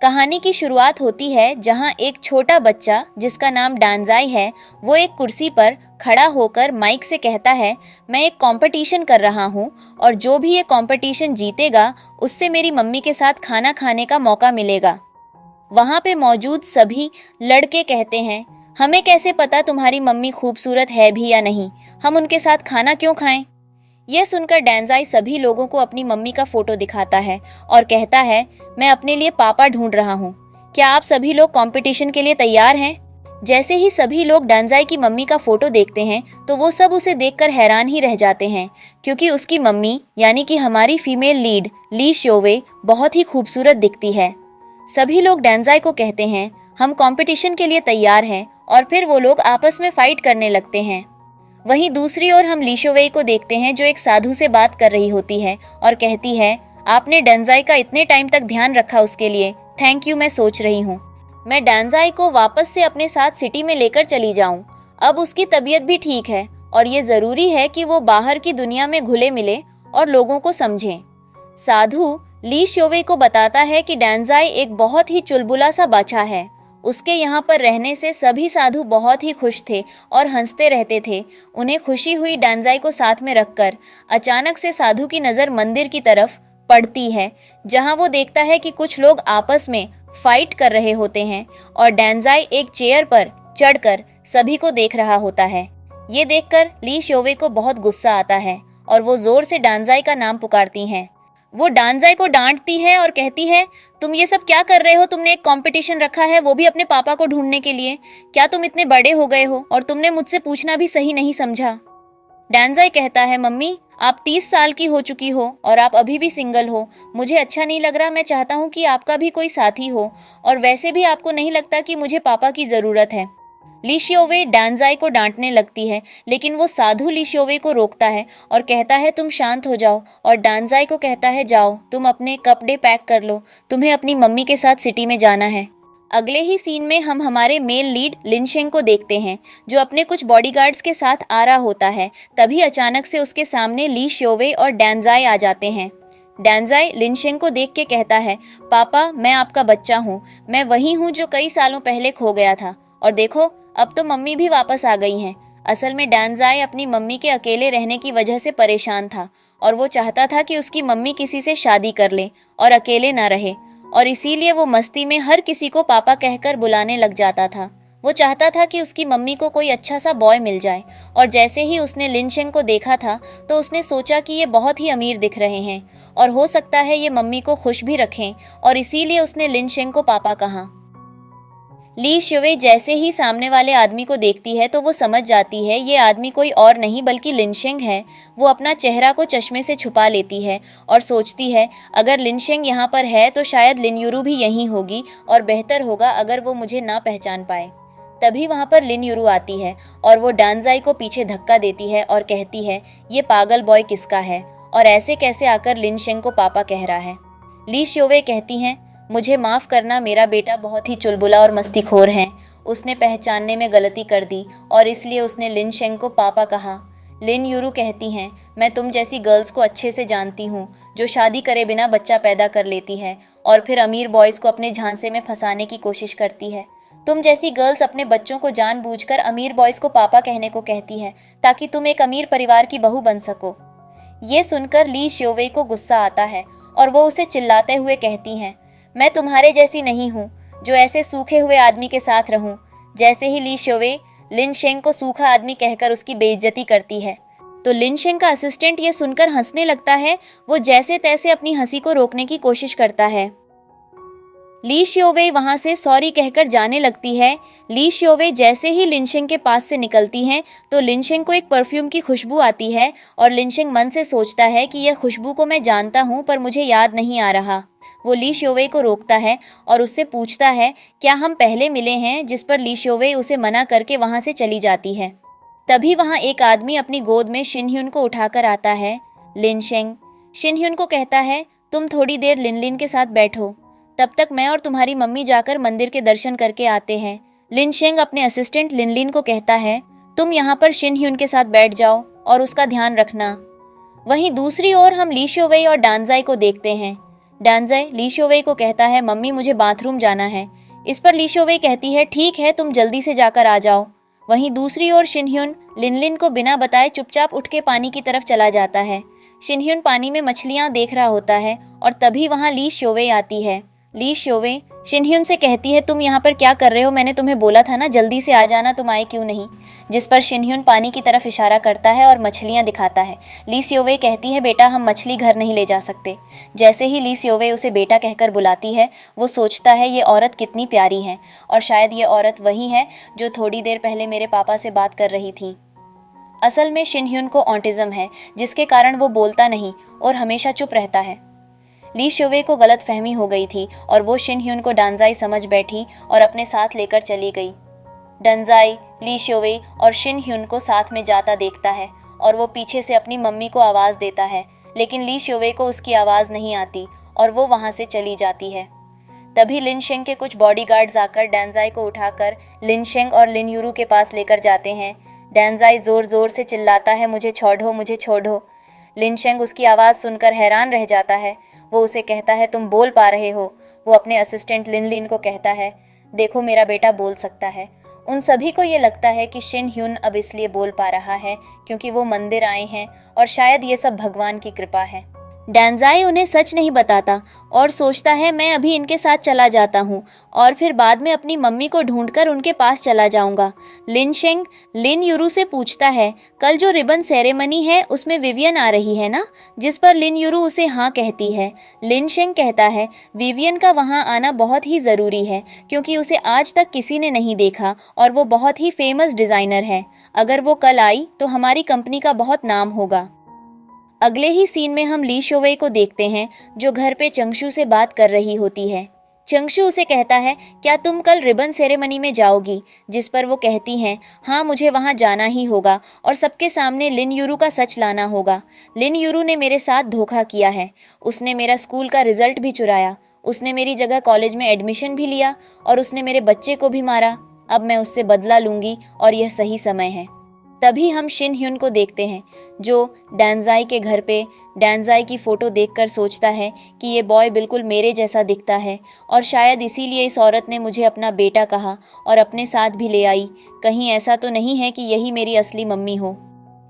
कहानी की शुरुआत होती है जहां एक छोटा बच्चा जिसका नाम डांजाई है, वो एक कुर्सी पर खड़ा होकर माइक से कहता है, मैं एक कंपटीशन कर रहा हूँ और जो भी ये कंपटीशन जीतेगा उससे मेरी मम्मी के साथ खाना खाने का मौका मिलेगा। वहां पे मौजूद सभी लड़के कहते हैं, हमें कैसे पता तुम्हारी मम्मी खूबसूरत है भी या नहीं, हम उनके साथ खाना क्यों खाएं। यह सुनकर डांजाई सभी लोगों को अपनी मम्मी का फोटो दिखाता है और कहता है, मैं अपने लिए पापा ढूंढ रहा हूँ, क्या आप सभी लोग कंपटीशन के लिए तैयार हैं। जैसे ही सभी लोग डांजाई की मम्मी का फोटो देखते हैं तो वो सब उसे देखकर हैरान ही रह जाते हैं, क्योंकि उसकी मम्मी यानी कि हमारी फीमेल लीड ली श्योवे बहुत ही खूबसूरत दिखती है। सभी लोग डांजाई को कहते हैं, हम कंपटीशन के लिए तैयार हैं, और फिर वो लोग आपस में फाइट करने लगते हैं। वहीं दूसरी ओर हम ली श्योवे को देखते हैं जो एक साधु से बात कर रही होती है और कहती है, आपने डांजाई का इतने टाइम तक ध्यान रखा, उसके लिए थैंक यू। मैं सोच रही हूँ मैं डांजाई को वापस से अपने साथ सिटी में लेकर चली जाऊं। अब उसकी तबीयत भी ठीक है और ये जरूरी है कि वो बाहर की दुनिया में घुले मिले और लोगों को समझें। साधु ली श्योवे को बताता है कि डांजाई एक बहुत ही चुलबुला सा बच्चा है। उसके यहाँ पर रहने से सभी साधु बहुत ही खुश थे और हंसते रहते थे। उन्हें खुशी हुई डांजाई को साथ में रखकर। अचानक से साधु की नज़र मंदिर की तरफ पड़ती है जहाँ वो देखता है कि कुछ लोग आपस में फाइट कर रहे होते हैं और डांजाई एक चेयर पर चढ़कर सभी को देख रहा होता है। ये देखकर ली श्योवे को बहुत गुस्सा आता है और वो जोर से डांजाई का नाम पुकारती हैं। वो डांजाई को डांटती है और कहती है, तुम ये सब क्या कर रहे हो, तुमने एक कंपटीशन रखा है वो भी अपने पापा को ढूंढने के लिए, क्या तुम इतने बड़े हो गए हो और तुमने मुझसे पूछना भी सही नहीं समझा। डांजाई कहता है, मम्मी आप 30 साल की हो चुकी हो और आप अभी भी सिंगल हो, मुझे अच्छा नहीं लग रहा, मैं चाहता हूँ कि आपका भी कोई साथी हो, और वैसे भी आपको नहीं लगता कि मुझे पापा की ज़रूरत है। ली श्योवे डांजाई को डांटने लगती है, लेकिन वो साधु ली श्योवे को रोकता है और कहता है, तुम शांत हो जाओ, और डांजाई को कहता है, जाओ तुम अपने कपड़े पैक कर लो, तुम्हें अपनी मम्मी के साथ सिटी में जाना है। अगले ही सीन में हम हमारे मेल लीड लिनशेंग को देखते हैं जो अपने कुछ बॉडीगार्ड्स के साथ आ रहा होता है। तभी अचानक से उसके सामने ली श्योवे और डांजाई आ जाते हैं। डांजाई लिनशेंग को देख के कहता है, पापा मैं आपका बच्चा हूँ, मैं वही हूँ जो कई सालों पहले खो गया था, और देखो अब तो मम्मी भी वापस आ गई हैं। असल में डांजाई अपनी मम्मी के अकेले रहने की वजह से परेशान था और वो चाहता था कि उसकी मम्मी किसी से शादी कर ले और अकेले ना रहे, और इसीलिए वो मस्ती में हर किसी को पापा कहकर बुलाने लग जाता था। वो चाहता था कि उसकी मम्मी को कोई अच्छा सा बॉय मिल जाए, और जैसे ही उसने लिनशेंग को देखा था तो उसने सोचा कि ये बहुत ही अमीर दिख रहे हैं और हो सकता है ये मम्मी को खुश भी रखें, और इसीलिए उसने लिनशेंग को पापा कहा। ली श्योवे जैसे ही सामने वाले आदमी को देखती है तो वो समझ जाती है ये आदमी कोई और नहीं बल्कि लिनशेंग है। वो अपना चेहरा को चश्मे से छुपा लेती है और सोचती है, अगर लिनशेंग यहाँ पर है तो शायद लिनयुरू भी यहीं होगी, और बेहतर होगा अगर वो मुझे ना पहचान पाए। तभी वहाँ पर लिनयुरू आती है और वो डांजाई को पीछे धक्का देती है और कहती है, ये पागल बॉय किसका है और ऐसे कैसे आकर लिनशेंग को पापा कह रहा है। ली श्योवे कहती हैं, मुझे माफ़ करना, मेरा बेटा बहुत ही चुलबुला और मस्तीखोर है, उसने पहचानने में गलती कर दी और इसलिए उसने लिनशेंग को पापा कहा। लिनयुरू कहती हैं, मैं तुम जैसी गर्ल्स को अच्छे से जानती हूँ जो शादी करे बिना बच्चा पैदा कर लेती है और फिर अमीर बॉयज़ को अपने झांसे में फंसाने की कोशिश करती है। तुम जैसी गर्ल्स अपने बच्चों को जानबूझकर अमीर बॉयज़ को पापा कहने को कहती है ताकि तुम एक अमीर परिवार की बहू बन सको। ये सुनकर ली श्योवे को गुस्सा आता है और वो उसे चिल्लाते हुए कहती हैं, मैं तुम्हारे जैसी नहीं हूँ जो ऐसे सूखे हुए आदमी के साथ रहूं। जैसे ही ली श्योवे लिनशेंग को सूखा आदमी कहकर उसकी बेइज्जती करती है तो लिनशेंग का असिस्टेंट ये सुनकर हंसने लगता है। वो जैसे तैसे अपनी हंसी को रोकने की कोशिश करता है। ली श्योवे वहां से सॉरी कहकर जाने लगती है। ली श्योवे जैसे ही लिनशेंग के पास से निकलती हैं तो लिनशेंग को एक परफ्यूम की खुशबू आती है और लिनशेंग मन से सोचता है कि यह खुशबू को मैं जानता हूँ पर मुझे याद नहीं आ रहा। वो ली श्योवे को रोकता है और उससे पूछता है, क्या हम पहले मिले हैं, जिस पर ली श्योवे उसे मना करके वहाँ से चली जाती है। तभी वहाँ एक आदमी अपनी गोद में शिनह्युन को उठाकर आता है। लिनशेंग शिनह्युन को कहता है, तुम थोड़ी देर लिनलिन के साथ बैठो, तब तक मैं और तुम्हारी मम्मी जाकर मंदिर के दर्शन करके आते हैं। लिनशेंग अपने असिस्टेंट लिनलिन को कहता है, तुम यहाँ पर शिनह्युन के साथ बैठ जाओ और उसका ध्यान रखना। वहीं दूसरी ओर हम ली श्योवे और डांजाई को देखते हैं। डांजाई ली शोवे को कहता है, मम्मी मुझे बाथरूम जाना है। इस पर ली शोवे कहती है, ठीक है तुम जल्दी से जाकर आ जाओ। वहीं दूसरी ओर शिनह्युन लिनलिन को बिना बताए चुपचाप उठ के पानी की तरफ चला जाता है। शिनह्युन पानी में मछलियां देख रहा होता है और तभी वहां ली शोवे आती है। ली शोवे शिनह्युन से कहती है, तुम यहाँ पर क्या कर रहे हो? मैंने तुम्हें बोला था ना जल्दी से आ जाना, तुम आए क्यों नहीं? जिस पर शिनह्युन पानी की तरफ इशारा करता है और मछलियां दिखाता है। ली स्योवे कहती है, बेटा हम मछली घर नहीं ले जा सकते। जैसे ही ली स्योवे उसे बेटा कहकर बुलाती है, वो सोचता है ये औरत कितनी प्यारी है और शायद ये औरत वही है जो थोड़ी देर पहले मेरे पापा से बात कर रही थी। असल में शिनह्युन को ऑटिज्म है, जिसके कारण वो बोलता नहीं और हमेशा चुप रहता है। ली शोवे को गलत फहमी हो गई थी और वो शिनह्युन को डांजाई समझ बैठी और अपने साथ लेकर चली गई। डांजाई ली शोवे और शिनह्युन को साथ में जाता देखता है और वो पीछे से अपनी मम्मी को आवाज़ देता है, लेकिन ली शोवे को उसकी आवाज़ नहीं आती और वो वहाँ से चली जाती है। तभी लिनशेंग के कुछ बॉडीगार्ड्स आकर डांजाई को उठाकर लिनशेंग और लिनयूरू के पास लेकर जाते हैं। डांजाई ज़ोर ज़ोर से चिल्लाता है, मुझे छोड़ो मुझे छोड़ो। लिनशेंग उसकी आवाज़ सुनकर हैरान रह जाता है। वो उसे कहता है, तुम बोल पा रहे हो? वो अपने असिस्टेंट लिनलिन को कहता है, देखो मेरा बेटा बोल सकता है। उन सभी को ये लगता है कि शिनह्युन अब इसलिए बोल पा रहा है क्योंकि वो मंदिर आए हैं और शायद ये सब भगवान की कृपा है। डांजाई उन्हें सच नहीं बताता और सोचता है, मैं अभी इनके साथ चला जाता हूँ और फिर बाद में अपनी मम्मी को ढूंढकर उनके पास चला जाऊंगा। लिनशेंग लिनयूरू से पूछता है, कल जो रिबन सेरेमनी है उसमें विवियन आ रही है ना? जिस पर लिनयूरू उसे हाँ कहती है। लिनशेंग कहता है, विवियन का वहाँ आना बहुत ही ज़रूरी है क्योंकि उसे आज तक किसी ने नहीं देखा और वो बहुत ही फेमस डिज़ाइनर है। अगर वो कल आई तो हमारी कंपनी का बहुत नाम होगा। अगले ही सीन में हम ली शोवे को देखते हैं जो घर पे चंगशू से बात कर रही होती है। चंगशू उसे कहता है, क्या तुम कल रिबन सेरेमनी में जाओगी? जिस पर वो कहती हैं, हाँ मुझे वहाँ जाना ही होगा और सबके सामने लिनयूरू का सच लाना होगा। लिनयूरू ने मेरे साथ धोखा किया है। उसने मेरा स्कूल का रिजल्ट भी चुराया, उसने मेरी जगह कॉलेज में एडमिशन भी लिया और उसने मेरे बच्चे को भी मारा। अब मैं उससे बदला लूँगी और यह सही समय है। तभी हम शिनह्युन को देखते हैं जो डांजाई के घर पे डांजाई की फ़ोटो देखकर सोचता है कि ये बॉय बिल्कुल मेरे जैसा दिखता है और शायद इसीलिए इस औरत ने मुझे अपना बेटा कहा और अपने साथ भी ले आई। कहीं ऐसा तो नहीं है कि यही मेरी असली मम्मी हो।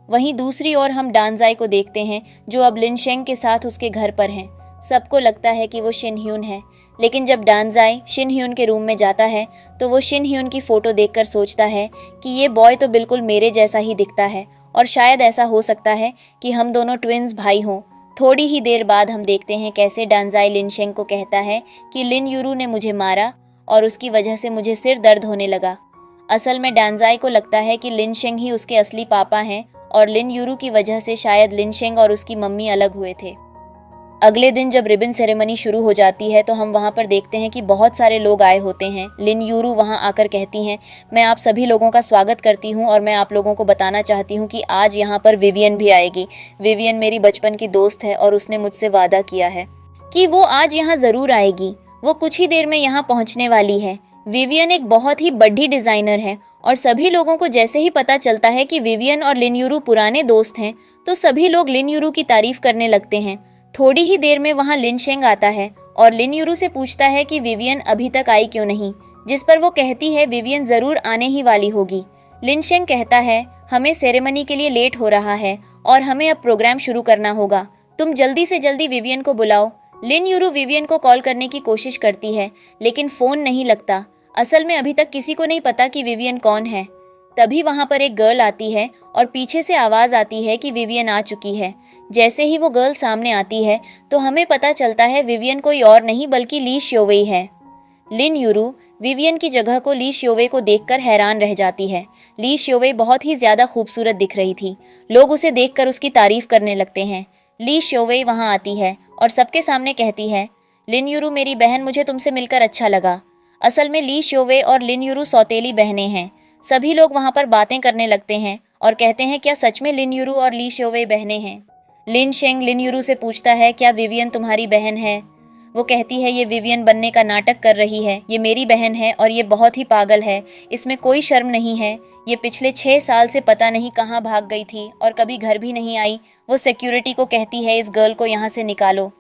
वहीं दूसरी ओर हम डांजाई को देखते हैं जो अब लिनशेंग के साथ उसके घर पर हैं। सबको लगता है कि वो शिनह्युन है, लेकिन जब डांजाई शिनह्युन के रूम में जाता है तो वो शिनह्युन की फ़ोटो देखकर सोचता है कि ये बॉय तो बिल्कुल मेरे जैसा ही दिखता है और शायद ऐसा हो सकता है कि हम दोनों ट्विन्स भाई हों। थोड़ी ही देर बाद हम देखते हैं कैसे डांजाई लिनशेंग को कहता है कि लिनयूरू ने मुझे मारा और उसकी वजह से मुझे सिर दर्द होने लगा। असल में डांजाई को लगता है कि लिनशेंग ही उसके असली पापा हैं और लिनयूरू की वजह से शायद लिनशेंग और उसकी मम्मी अलग हुए थे। अगले दिन जब रिबन सेरेमनी शुरू हो जाती है तो हम वहाँ पर देखते हैं कि बहुत सारे लोग आए होते हैं। लिनयूरू वहाँ आकर कहती हैं, मैं आप सभी लोगों का स्वागत करती हूँ और मैं आप लोगों को बताना चाहती हूँ कि आज यहाँ पर विवियन भी आएगी। विवियन मेरी बचपन की दोस्त है और उसने मुझसे वादा किया है कि वो आज यहाँ ज़रूर आएगी। वो कुछ ही देर में यहाँ पहुँचने वाली है। विवियन एक बहुत ही बड़ी डिज़ाइनर है और सभी लोगों को जैसे ही पता चलता है कि विवियन और लिनयूरू पुराने दोस्त हैं तो सभी लोग लिनयूरू की तारीफ करने लगते हैं। थोड़ी ही देर में वहाँ लिनशेंग आता है और लिनयूरू से पूछता है कि विवियन अभी तक आई क्यों नहीं, जिस पर वो कहती है विवियन ज़रूर आने ही वाली होगी। लिनशेंग कहता है, हमें सेरेमनी के लिए लेट हो रहा है और हमें अब प्रोग्राम शुरू करना होगा, तुम जल्दी से जल्दी विवियन को बुलाओ। लिनयूरू विवियन को कॉल करने की कोशिश करती है लेकिन फ़ोन नहीं लगता। असल में अभी तक किसी को नहीं पता कि विवियन कौन है। तभी वहाँ पर एक गर्ल आती है और पीछे से आवाज़ आती है कि विवियन आ चुकी है। जैसे ही वो गर्ल सामने आती है तो हमें पता चलता है विवियन कोई और नहीं बल्कि ली श्योवे है। लिनयूरू विवियन की जगह को ली श्योवे को देखकर हैरान रह जाती है। ली श्योवे बहुत ही ज़्यादा खूबसूरत दिख रही थी। लोग उसे देखकर उसकी तारीफ करने लगते हैं। ली श्योवे वहाँ आती है और सबके सामने कहती है, लिनयूरू मेरी बहन, मुझे तुमसे मिलकर अच्छा लगा। असल में ली श्योवे और लिनयूरू सौतेली बहनें हैं। सभी लोग वहाँ पर बातें करने लगते हैं और कहते हैं, क्या सच में लिनयूरू और ली श्योवे बहनें हैं? लिनशेंग लिनयूरू से पूछता है, क्या विवियन तुम्हारी बहन है? वो कहती है, ये विवियन बनने का नाटक कर रही है, ये मेरी बहन है और ये बहुत ही पागल है, इसमें कोई शर्म नहीं है। ये पिछले 6 साल से पता नहीं कहाँ भाग गई थी और कभी घर भी नहीं आई। वो सिक्योरिटी को कहती है, इस गर्ल को यहाँ से निकालो।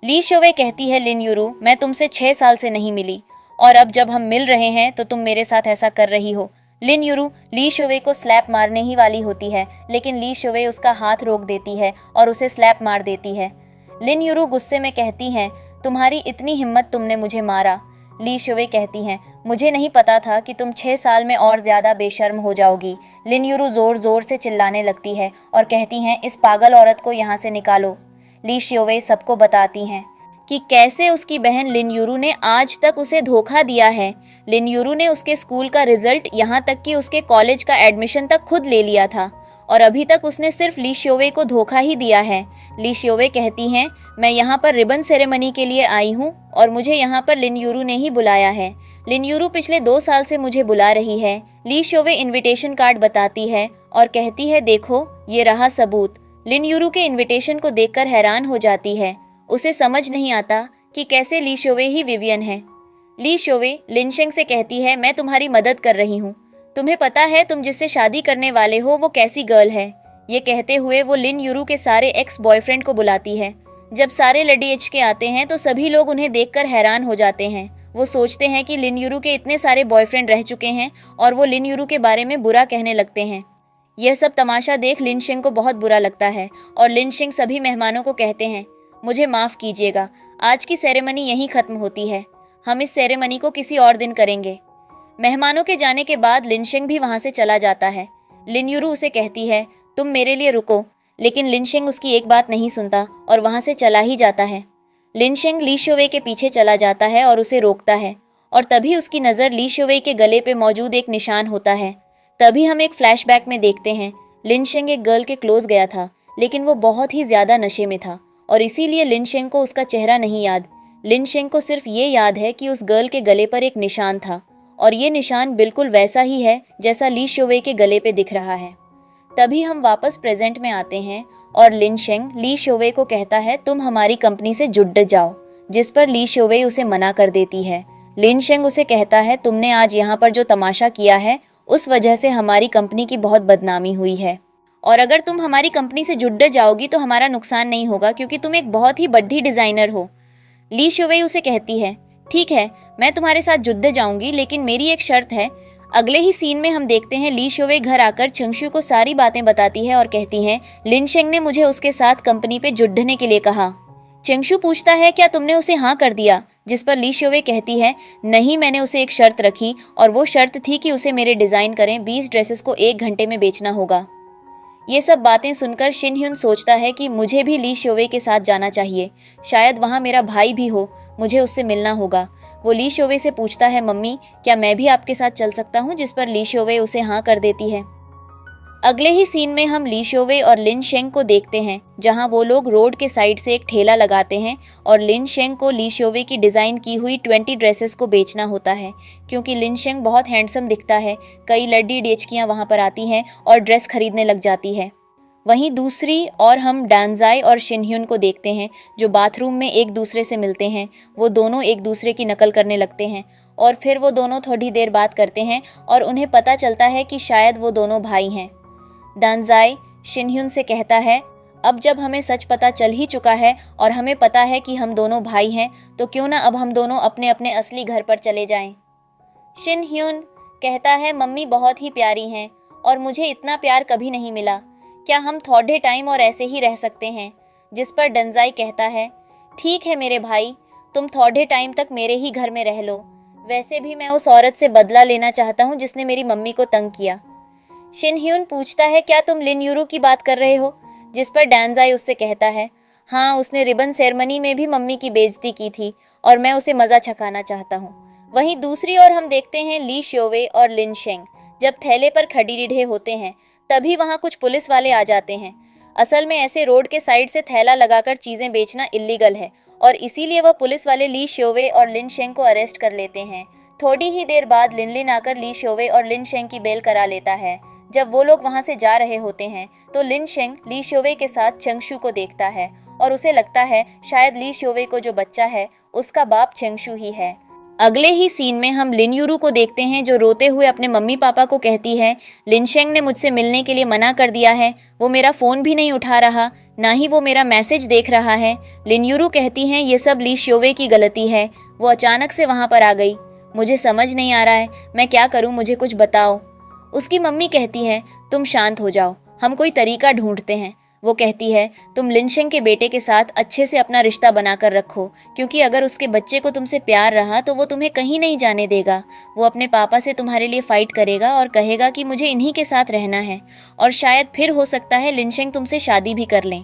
ली शोवे कहती है, लिन यूरू, मैं तुमसे 6 साल से नहीं मिली और अब जब हम मिल रहे हैं तो तुम मेरे साथ ऐसा कर रही हो। लिन यूरू ली शोवे को स्लैप मारने ही वाली होती है, लेकिन ली शोवे उसका हाथ रोक देती है और उसे स्लैप मार देती है। लिन यूरू गुस्से में कहती हैं, तुम्हारी इतनी हिम्मत, तुमने मुझे मारा। ली शोवे कहती हैं, मुझे नहीं पता था कि तुम 6 साल में और ज्यादा बेशर्म हो जाओगी। लिन यूरू जोर जोर से चिल्लाने लगती है और कहती हैं, इस पागल औरत को यहाँ से निकालो। ली शोवे सबको बताती हैं कि कैसे उसकी बहन लिन यूरू ने आज तक उसे धोखा दिया है। लिन यूरू ने उसके स्कूल का रिजल्ट, यहाँ तक कि उसके कॉलेज का एडमिशन तक खुद ले लिया था और अभी तक उसने सिर्फ ली शोवे को धोखा ही दिया है। ली शोवे कहती हैं, मैं यहाँ पर रिबन सेरेमनी के लिए आई हूँ और मुझे यहाँ पर लिन यूरू ने ही बुलाया है। लिन यूरू पिछले 2 साल से मुझे बुला रही है। ली शोवे इनविटेशन कार्ड बताती है और कहती है, देखो ये रहा सबूत। लिन यूरू के इनविटेशन को देखकर हैरान हो जाती है। उसे समझ नहीं आता कि कैसे ली शोवे ही विवियन है। ली शोवे लिनशेंग से कहती है, मैं तुम्हारी मदद कर रही हूँ। तुम्हें पता है तुम जिससे शादी करने वाले हो वो कैसी गर्ल है। ये कहते हुए वो लिन यूरू के सारे एक्स बॉयफ्रेंड को बुलाती है। जब सारे लड़ीएच के आते हैं तो सभी लोग उन्हें देखकर हैरान हो जाते हैं। वो सोचते हैं कि लिन यूरू के इतने सारे बॉयफ्रेंड रह चुके हैं और वो लिन यूरू के बारे में बुरा कहने लगते हैं। यह सब तमाशा देख लिनशेंग को बहुत बुरा लगता है और लिनशेंग सभी मेहमानों को कहते हैं, मुझे माफ़ कीजिएगा, आज की सेरेमनी यहीं ख़त्म होती है। हम इस सेरेमनी को किसी और दिन करेंगे। मेहमानों के जाने के बाद लिनशेंग भी वहाँ से चला जाता है। लिन यूरू उसे कहती है, तुम मेरे लिए रुको, लेकिन लिनशेंग उसकी एक बात नहीं सुनता और वहाँ से चला ही जाता है। लिनशेंग ली शोवे के पीछे चला जाता है और उसे रोकता है और तभी उसकी नज़र ली शोवे के गले पे मौजूद एक निशान होता है। तभी हम एक फ्लैशबैक में देखते हैं, लिनशेंग एक गर्ल के क्लोज गया था, लेकिन वो बहुत ही ज़्यादा नशे में था और इसीलिए लिनशेंग को उसका चेहरा नहीं याद। लिनशेंग को सिर्फ ये याद है कि उस गर्ल के गले पर एक निशान था और ये निशान बिल्कुल वैसा ही है जैसा ली शोवे के गले पे दिख रहा है। तभी हम वापस प्रेजेंट में आते हैं और लिनशेंग ली शोवे को कहता है, तुम हमारी कंपनी से जुड़ जाओ, जिस पर ली शोवे उसे मना कर देती है। लिनशेंग उसे कहता है, तुमने आज यहाँ पर जो तमाशा किया है उस वजह से हमारी कंपनी की बहुत बदनामी हुई है और अगर तुम हमारी कंपनी से जुड़ जाओगी तो हमारा नुकसान नहीं होगा क्योंकि तुम एक बहुत ही बड़ी डिज़ाइनर हो। ली शोवे उसे कहती है, ठीक है, मैं तुम्हारे साथ जुड़ जाऊंगी, लेकिन मेरी एक शर्त है। अगले ही सीन में हम देखते हैं ली शोवे घर आकर चंगशु को सारी बातें बताती है और कहती हैं, लिनशेंग ने मुझे उसके साथ कंपनी पे जुड़ने के लिए कहा। चंगशु पूछता है, क्या तुमने उसे हाँ कर दिया? जिस पर ली शोवे कहती है, नहीं, मैंने उसे एक शर्त रखी और वो शर्त थी कि उसे मेरे डिज़ाइन करें 20 ड्रेसेस को 1 घंटे में बेचना होगा। ये सब बातें सुनकर शिन ह्यून सोचता है कि मुझे भी ली शोवे के साथ जाना चाहिए, शायद वहाँ मेरा भाई भी हो, मुझे उससे मिलना होगा। वो ली शोवे से पूछता है, मम्मी क्या मैं भी आपके साथ चल सकता हूँ? जिस पर ली शोवे उसे हाँ कर देती है। अगले ही सीन में हम ली शोवे और लिनशेंग को देखते हैं, जहां वो लोग रोड के साइड से एक ठेला लगाते हैं और लिनशेंग को ली शोवे की डिज़ाइन की हुई 20 ड्रेसेस को बेचना होता है। क्योंकि लिनशेंग बहुत हैंडसम दिखता है, कई लड़की डेचकियाँ वहां पर आती हैं और ड्रेस खरीदने लग जाती है। वहीं दूसरी और हम डांजाई और शिनह्यून को देखते हैं, जो बाथरूम में एक दूसरे से मिलते हैं। वो दोनों एक दूसरे की नकल करने लगते हैं और फिर वो दोनों थोड़ी देर बात करते हैं और उन्हें पता चलता है कि शायद वो दोनों भाई हैं। डांजाई शिनह्यून से कहता है, अब जब हमें सच पता चल ही चुका है और हमें पता है कि हम दोनों भाई हैं, तो क्यों ना अब हम दोनों अपने अपने असली घर पर चले जाएं। शिनह्यून कहता है, मम्मी बहुत ही प्यारी हैं और मुझे इतना प्यार कभी नहीं मिला, क्या हम थोड़े टाइम और ऐसे ही रह सकते हैं? जिस पर डांजाई कहता है, ठीक है मेरे भाई, तुम थोड़े टाइम तक मेरे ही घर में रह लो, वैसे भी मैं उस औरत से बदला लेना चाहता हूँ जिसने मेरी मम्मी को तंग किया। शिनह्यून पूछता है, क्या तुम लिन यूरू की बात कर रहे हो? जिस पर डांजाई उससे कहता है, हाँ, उसने रिबन सेरेमनी में भी मम्मी की बेइज्जती की थी और मैं उसे मजा चखाना चाहता हूँ। वहीं दूसरी ओर हम देखते हैं ली शोवे और लिनशेंग जब थैले पर खड़े होते हैं, तभी वहाँ कुछ पुलिस वाले आ जाते हैं। असल में ऐसे रोड के साइड से थैला लगाकर चीजें बेचना इल्लीगल है और इसीलिए वह पुलिस वाले ली शोवे और लिनशेंग को अरेस्ट कर लेते हैं। थोड़ी ही देर बाद लिनलिन आकर ली शोवे और लिनशेंग की बेल करा लेता है। जब वो लोग वहां से जा रहे होते हैं तो लिनशेंग ली शोवे के साथ चंगशु को देखता है और उसे लगता है शायद ली शोवे को जो बच्चा है उसका बाप चंगशु ही है। अगले ही सीन में हम लिन यूरू को देखते हैं जो रोते हुए अपने मम्मी पापा को कहती है, लिनशेंग ने मुझसे मिलने के लिए मना कर दिया है, वो मेरा फ़ोन भी नहीं उठा रहा, ना ही वो मेरा मैसेज देख रहा है। लिन यूरू कहती हैं ये सब ली शियोवे की गलती है, वो अचानक से वहाँ पर आ गई, मुझे समझ नहीं आ रहा है, मैं क्या करूँ, मुझे कुछ बताओ। उसकी मम्मी कहती है तुम शांत हो जाओ, हम कोई तरीका ढूंढते हैं। वो कहती है तुम लिनशेंग के बेटे के साथ अच्छे से अपना रिश्ता बनाकर रखो, क्योंकि अगर उसके बच्चे को तुमसे प्यार रहा तो वो तुम्हें कहीं नहीं जाने देगा। वो अपने पापा से तुम्हारे लिए फाइट करेगा और कहेगा कि मुझे इन्हीं के साथ रहना है, और शायद फिर हो सकता है लिनशेंग तुमसे शादी भी कर लें।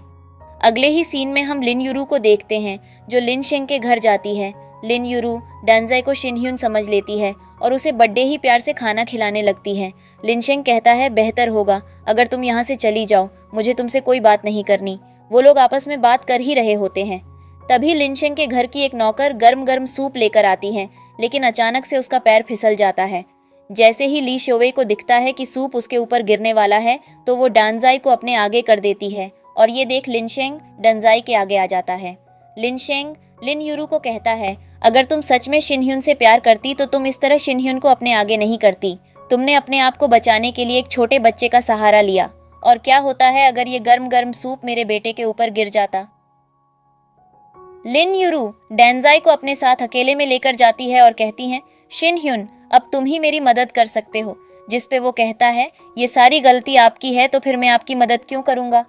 अगले ही सीन में हम लिन यूरू को देखते हैं जो लिनशेंग के घर जाती है। लिन यूरू डांजाई को शिनह्युन समझ लेती है और उसे बड़े ही प्यार से खाना खिलाने लगती है। लिनशेंग कहता है बेहतर होगा अगर तुम यहाँ से चली जाओ, मुझे तुमसे कोई बात नहीं करनी। वो लोग आपस में बात कर ही रहे होते हैं। तभी लिनशेंग के घर की एक नौकर गर्म गर्म सूप लेकर आती है, लेकिन अचानक से उसका पैर फिसल जाता है। जैसे ही ली शियोवे को दिखता है कि सूप उसके ऊपर गिरने वाला है तो वो डांजाई को अपने आगे कर देती है, और ये देख लिनशेंग डांजाई के आगे आ जाता है। लिनशेंग लिन यूरू को कहता है अगर तुम सच में शिनह्युन से प्यार करती तो तुम इस तरह शिनह्युन को अपने आगे नहीं करती। तुमने अपने आप को बचाने के लिए एक छोटे बच्चे का सहारा लिया, और क्या होता है अगर ये गर्म गर्म सूप मेरे बेटे के ऊपर गिर जाता। लिन यूरू डांजाई को अपने साथ अकेले में लेकर जाती है और कहती हैं शिनह्युन अब तुम ही मेरी मदद कर सकते हो। जिस पे वो कहता है ये सारी गलती आपकी है तो फिर मैं आपकी मदद क्यों करूंगा।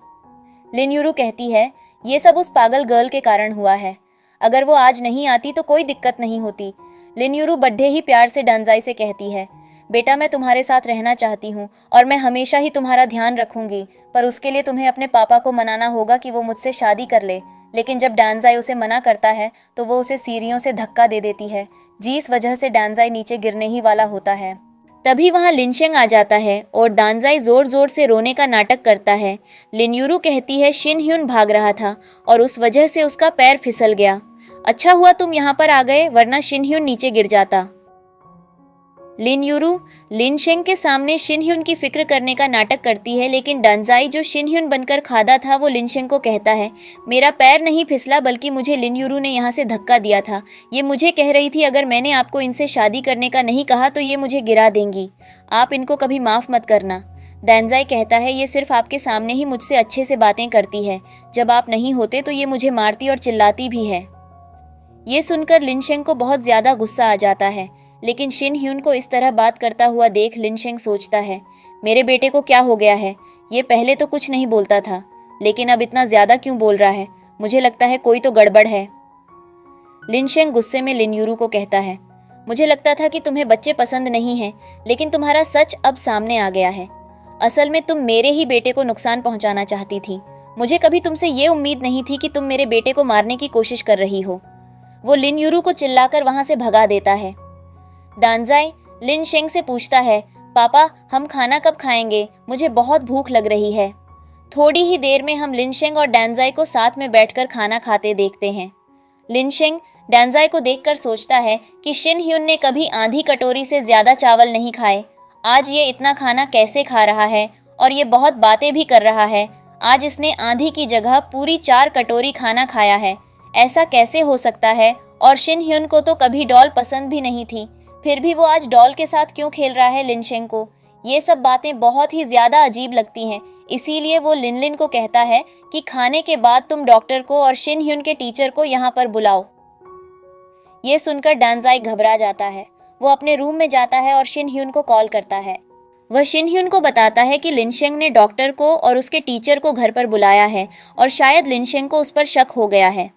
लिन यूरू कहती है ये सब उस पागल गर्ल के कारण हुआ है, अगर वो आज नहीं आती तो कोई दिक्कत नहीं होती। लिन यूरू बड्ढे ही प्यार से डांजाई से कहती है बेटा मैं तुम्हारे साथ रहना चाहती हूँ और मैं हमेशा ही तुम्हारा ध्यान रखूंगी, पर उसके लिए तुम्हें अपने पापा को मनाना होगा कि वो मुझसे शादी कर ले। लेकिन जब डांजाई उसे मना करता है तो वो उसे सीढ़ियों से धक्का दे देती है, जिस वजह से डांजाई नीचे गिरने ही वाला होता है। तभी वहाँ लिनशेंग आ जाता है और डांजाई जोर जोर से रोने का नाटक करता है। लिन यूरू कहती है शिनह्युन भाग रहा था और उस वजह से उसका पैर फिसल गया। अच्छा हुआ तुम यहाँ पर आ गए, वरना शिनह्युन नीचे गिर जाता। लिन यूरू लिनशेंग के सामने शिनह्युन की फिक्र करने का नाटक करती है, लेकिन डांजाई जो शिनह्युन बनकर खादा था वो लिनशेंग को कहता है मेरा पैर नहीं फिसला बल्कि मुझे लिन यूरू ने यहाँ से धक्का दिया था। ये मुझे कह रही थी अगर मैंने आपको इनसे शादी करने का नहीं कहा तो ये मुझे गिरा देंगी, आप इनको कभी माफ मत करना। डांजाई कहता है ये सिर्फ आपके सामने ही मुझसे अच्छे से बातें करती है, जब आप नहीं होते तो ये मुझे मारती और चिल्लाती भी है। ये सुनकर लिनशेंग को बहुत ज्यादा गुस्सा आ जाता है, लेकिन शिनह्युन को इस तरह बात करता हुआ देख लिनशेंग सोचता है मेरे बेटे को क्या हो गया है, ये पहले तो कुछ नहीं बोलता था लेकिन अब इतना ज्यादा क्यों बोल रहा है, मुझे लगता है कोई तो गड़बड़ है। लिनशेंग गुस्से में लिन यूरू को कहता है मुझे लगता था कि तुम्हें बच्चे पसंद नहीं हैं, लेकिन तुम्हारा सच अब सामने आ गया है। असल में तुम मेरे ही बेटे को नुकसान पहुंचाना चाहती थी। मुझे कभी तुमसे ये उम्मीद नहीं थी कि तुम मेरे बेटे को मारने की कोशिश कर रही हो। वो लिन यूरू को चिल्लाकर वहां से भगा देता है। डांजाई लिनशेंग से पूछता है पापा हम खाना कब खाएंगे, मुझे बहुत भूख लग रही है। थोड़ी ही देर में हम लिनशेंग और डांजाई को साथ में बैठकर खाना खाते देखते हैं। लिनशेंग डांजाई को देखकर सोचता है कि शिनह्युन ने कभी आधी कटोरी से ज्यादा चावल नहीं खाए, आज ये इतना खाना कैसे खा रहा है, और ये बहुत बातें भी कर रहा है। आज इसने आधी की जगह पूरी 4 कटोरी खाना खाया है, ऐसा कैसे हो सकता है। और शिनह्युन को तो कभी डॉल पसंद भी नहीं थी, फिर भी वो आज डॉल के साथ क्यों खेल रहा है लिनशेंग को। ये सब बातें बहुत ही ज्यादा अजीब लगती हैं, इसीलिए वो लिनलिन को कहता है कि खाने के बाद तुम डॉक्टर को और शिनह्युन के टीचर को यहाँ पर बुलाओ। ये सुनकर डांजाई घबरा जाता है, वो अपने रूम में जाता है और शिनह्युन को कॉल करता है। वह शिनह्युन को बताता है कि लिनशेंग ने डॉक्टर को और उसके टीचर को घर पर बुलाया है और शायद लिनशेंग को उस पर शक हो गया है।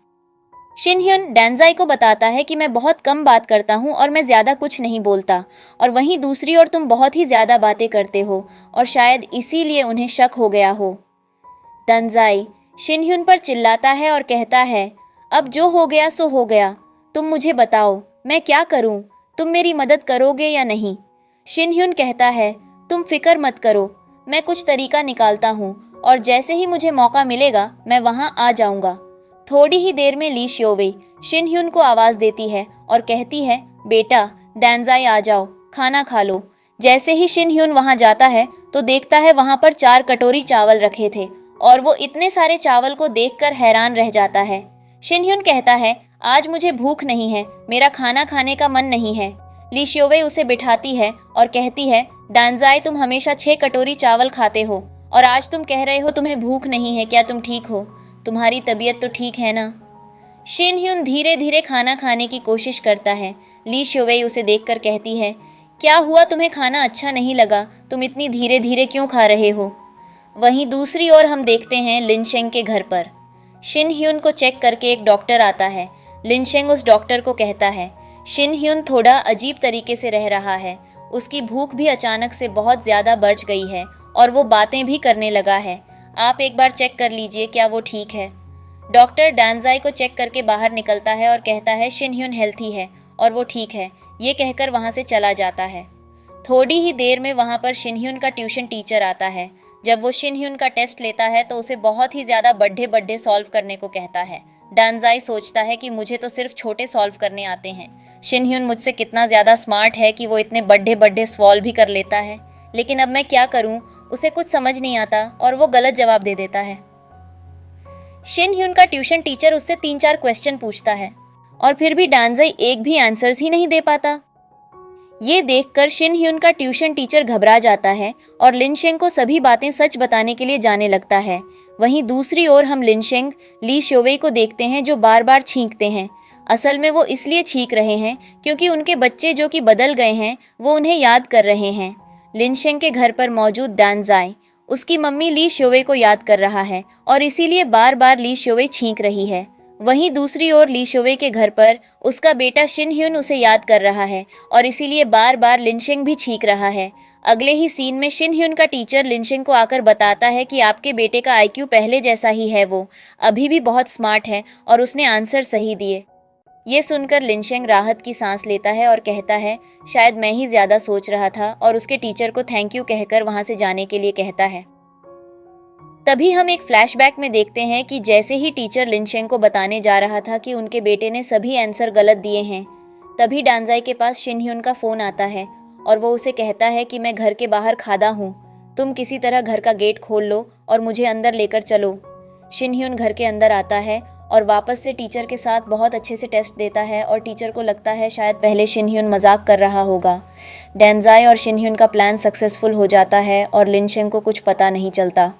शिनह्युन डांजाई को बताता है कि मैं बहुत कम बात करता हूँ और मैं ज्यादा कुछ नहीं बोलता, और वहीं दूसरी ओर तुम बहुत ही ज्यादा बातें करते हो और शायद इसीलिए उन्हें शक हो गया हो। डांजाई शिनह्युन पर चिल्लाता है और कहता है अब जो हो गया सो हो गया, तुम मुझे बताओ मैं क्या करूं, तुम मेरी मदद करोगे या नहीं। शिनह्युन कहता है तुम फिक्र मत करो, मैं कुछ तरीका निकालता हूँ और जैसे ही मुझे मौका मिलेगा मैं वहां आ जाऊंगा। थोड़ी ही देर में ली शियोवे शिनह्युन को आवाज देती है और कहती है बेटा डांजाई आ जाओ, खाना खा लो। जैसे ही शिनह्युन वहां जाता है तो देखता है वहां पर 4 कटोरी चावल रखे थे और वो इतने सारे चावल को देखकर हैरान रह जाता है। शिनह्युन कहता है आज मुझे भूख नहीं है, मेरा खाना खाने का मन नहीं है। ली शियोवे उसे बिठाती है और कहती है, डांजाई तुम हमेशा 6 कटोरी चावल खाते हो और आज तुम कह रहे हो तुम्हें भूख नहीं है, क्या तुम ठीक हो? तुम्हारी तबीयत तो ठीक है ना? शिन ह्यून धीरे धीरे खाना खाने की कोशिश करता है। ली शियोवे उसे देखकर कहती है, क्या हुआ, तुम्हें खाना अच्छा नहीं लगा? तुम इतनी धीरे धीरे क्यों खा रहे हो? वहीं दूसरी ओर हम देखते हैं लिनशेंग के घर पर। शिन ह्यून को चेक करके एक डॉक्टर आता है। लिनशेंग उस डॉक्टर को कहता है, शिन ह्यून थोड़ा अजीब तरीके से रह रहा है, उसकी भूख भी अचानक से बहुत ज़्यादा बढ़ गई है और वो बातें भी करने लगा है, आप एक बार चेक कर लीजिए क्या वो ठीक है। डॉक्टर डांजाई को चेक करके बाहर निकलता है और कहता है, शिन ह्यून हेल्थी है और वो ठीक है, ये कहकर वहाँ से चला जाता है। थोड़ी ही देर में वहाँ पर शिन ह्यून का ट्यूशन टीचर आता है। जब वो शिन ह्यून का टेस्ट लेता है तो उसे बहुत ही ज़्यादा बड़े सॉल्व करने को कहता है। डांजाई सोचता है कि मुझे तो सिर्फ छोटे सॉल्व करने आते हैं, शिन ह्यून मुझसे कितना ज़्यादा स्मार्ट है कि वो इतने बड़े सॉल्व भी कर लेता है, लेकिन अब मैं क्या करूं, उसे कुछ समझ नहीं आता और वो गलत जवाब दे देता है। शिन ह्यून का ट्यूशन टीचर उससे 3-4 क्वेश्चन पूछता है और फिर भी डांजाई एक भी आंसर्स ही नहीं दे पाता। ये देखकर शिन ह्यून का ट्यूशन टीचर घबरा जाता है और लिनशेंग को सभी बातें सच बताने के लिए जाने लगता है। वहीं दूसरी ओर हम लिनशेंग ली शियोवे को देखते हैं जो बार बार छींकते हैं। असल में वो इसलिए छींक रहे हैं क्योंकि उनके बच्चे जो कि बदल गए हैं वो उन्हें याद कर रहे हैं। लिनशेंग के घर पर मौजूद डांजाई उसकी मम्मी ली शियोवे को याद कर रहा है और इसीलिए बार बार ली शियोवे छींक रही है। वहीं दूसरी ओर ली शियोवे के घर पर उसका बेटा शिन ह्यून उसे याद कर रहा है और इसीलिए बार बार लिनशेंग भी छींक रहा है। अगले ही सीन में शिन ह्यून का टीचर लिनशेंग को आकर बताता है कि आपके बेटे का आईक्यू पहले जैसा ही है, वो अभी भी बहुत स्मार्ट है और उसने आंसर सही दिए। ये सुनकर लिनशेंग राहत की सांस लेता है और कहता है, शायद मैं ही ज़्यादा सोच रहा था, और उसके टीचर को थैंक यू कहकर वहाँ से जाने के लिए कहता है। तभी हम एक फ्लैशबैक में देखते हैं कि जैसे ही टीचर लिनशेंग को बताने जा रहा था कि उनके बेटे ने सभी आंसर गलत दिए हैं, तभी डांजाई के पास शिन ह्यून का फ़ोन आता है और वो उसे कहता है कि मैं घर के बाहर खादा हूँ, तुम किसी तरह घर का गेट खोल लो और मुझे अंदर लेकर चलो। शिन ह्यून घर के अंदर आता है और वापस से टीचर के साथ बहुत अच्छे से टेस्ट देता है और टीचर को लगता है शायद पहले शिन ह्यून मजाक कर रहा होगा। डांजाई और शिन ह्यून का प्लान सक्सेसफुल हो जाता है और लिनशेंग को कुछ पता नहीं चलता।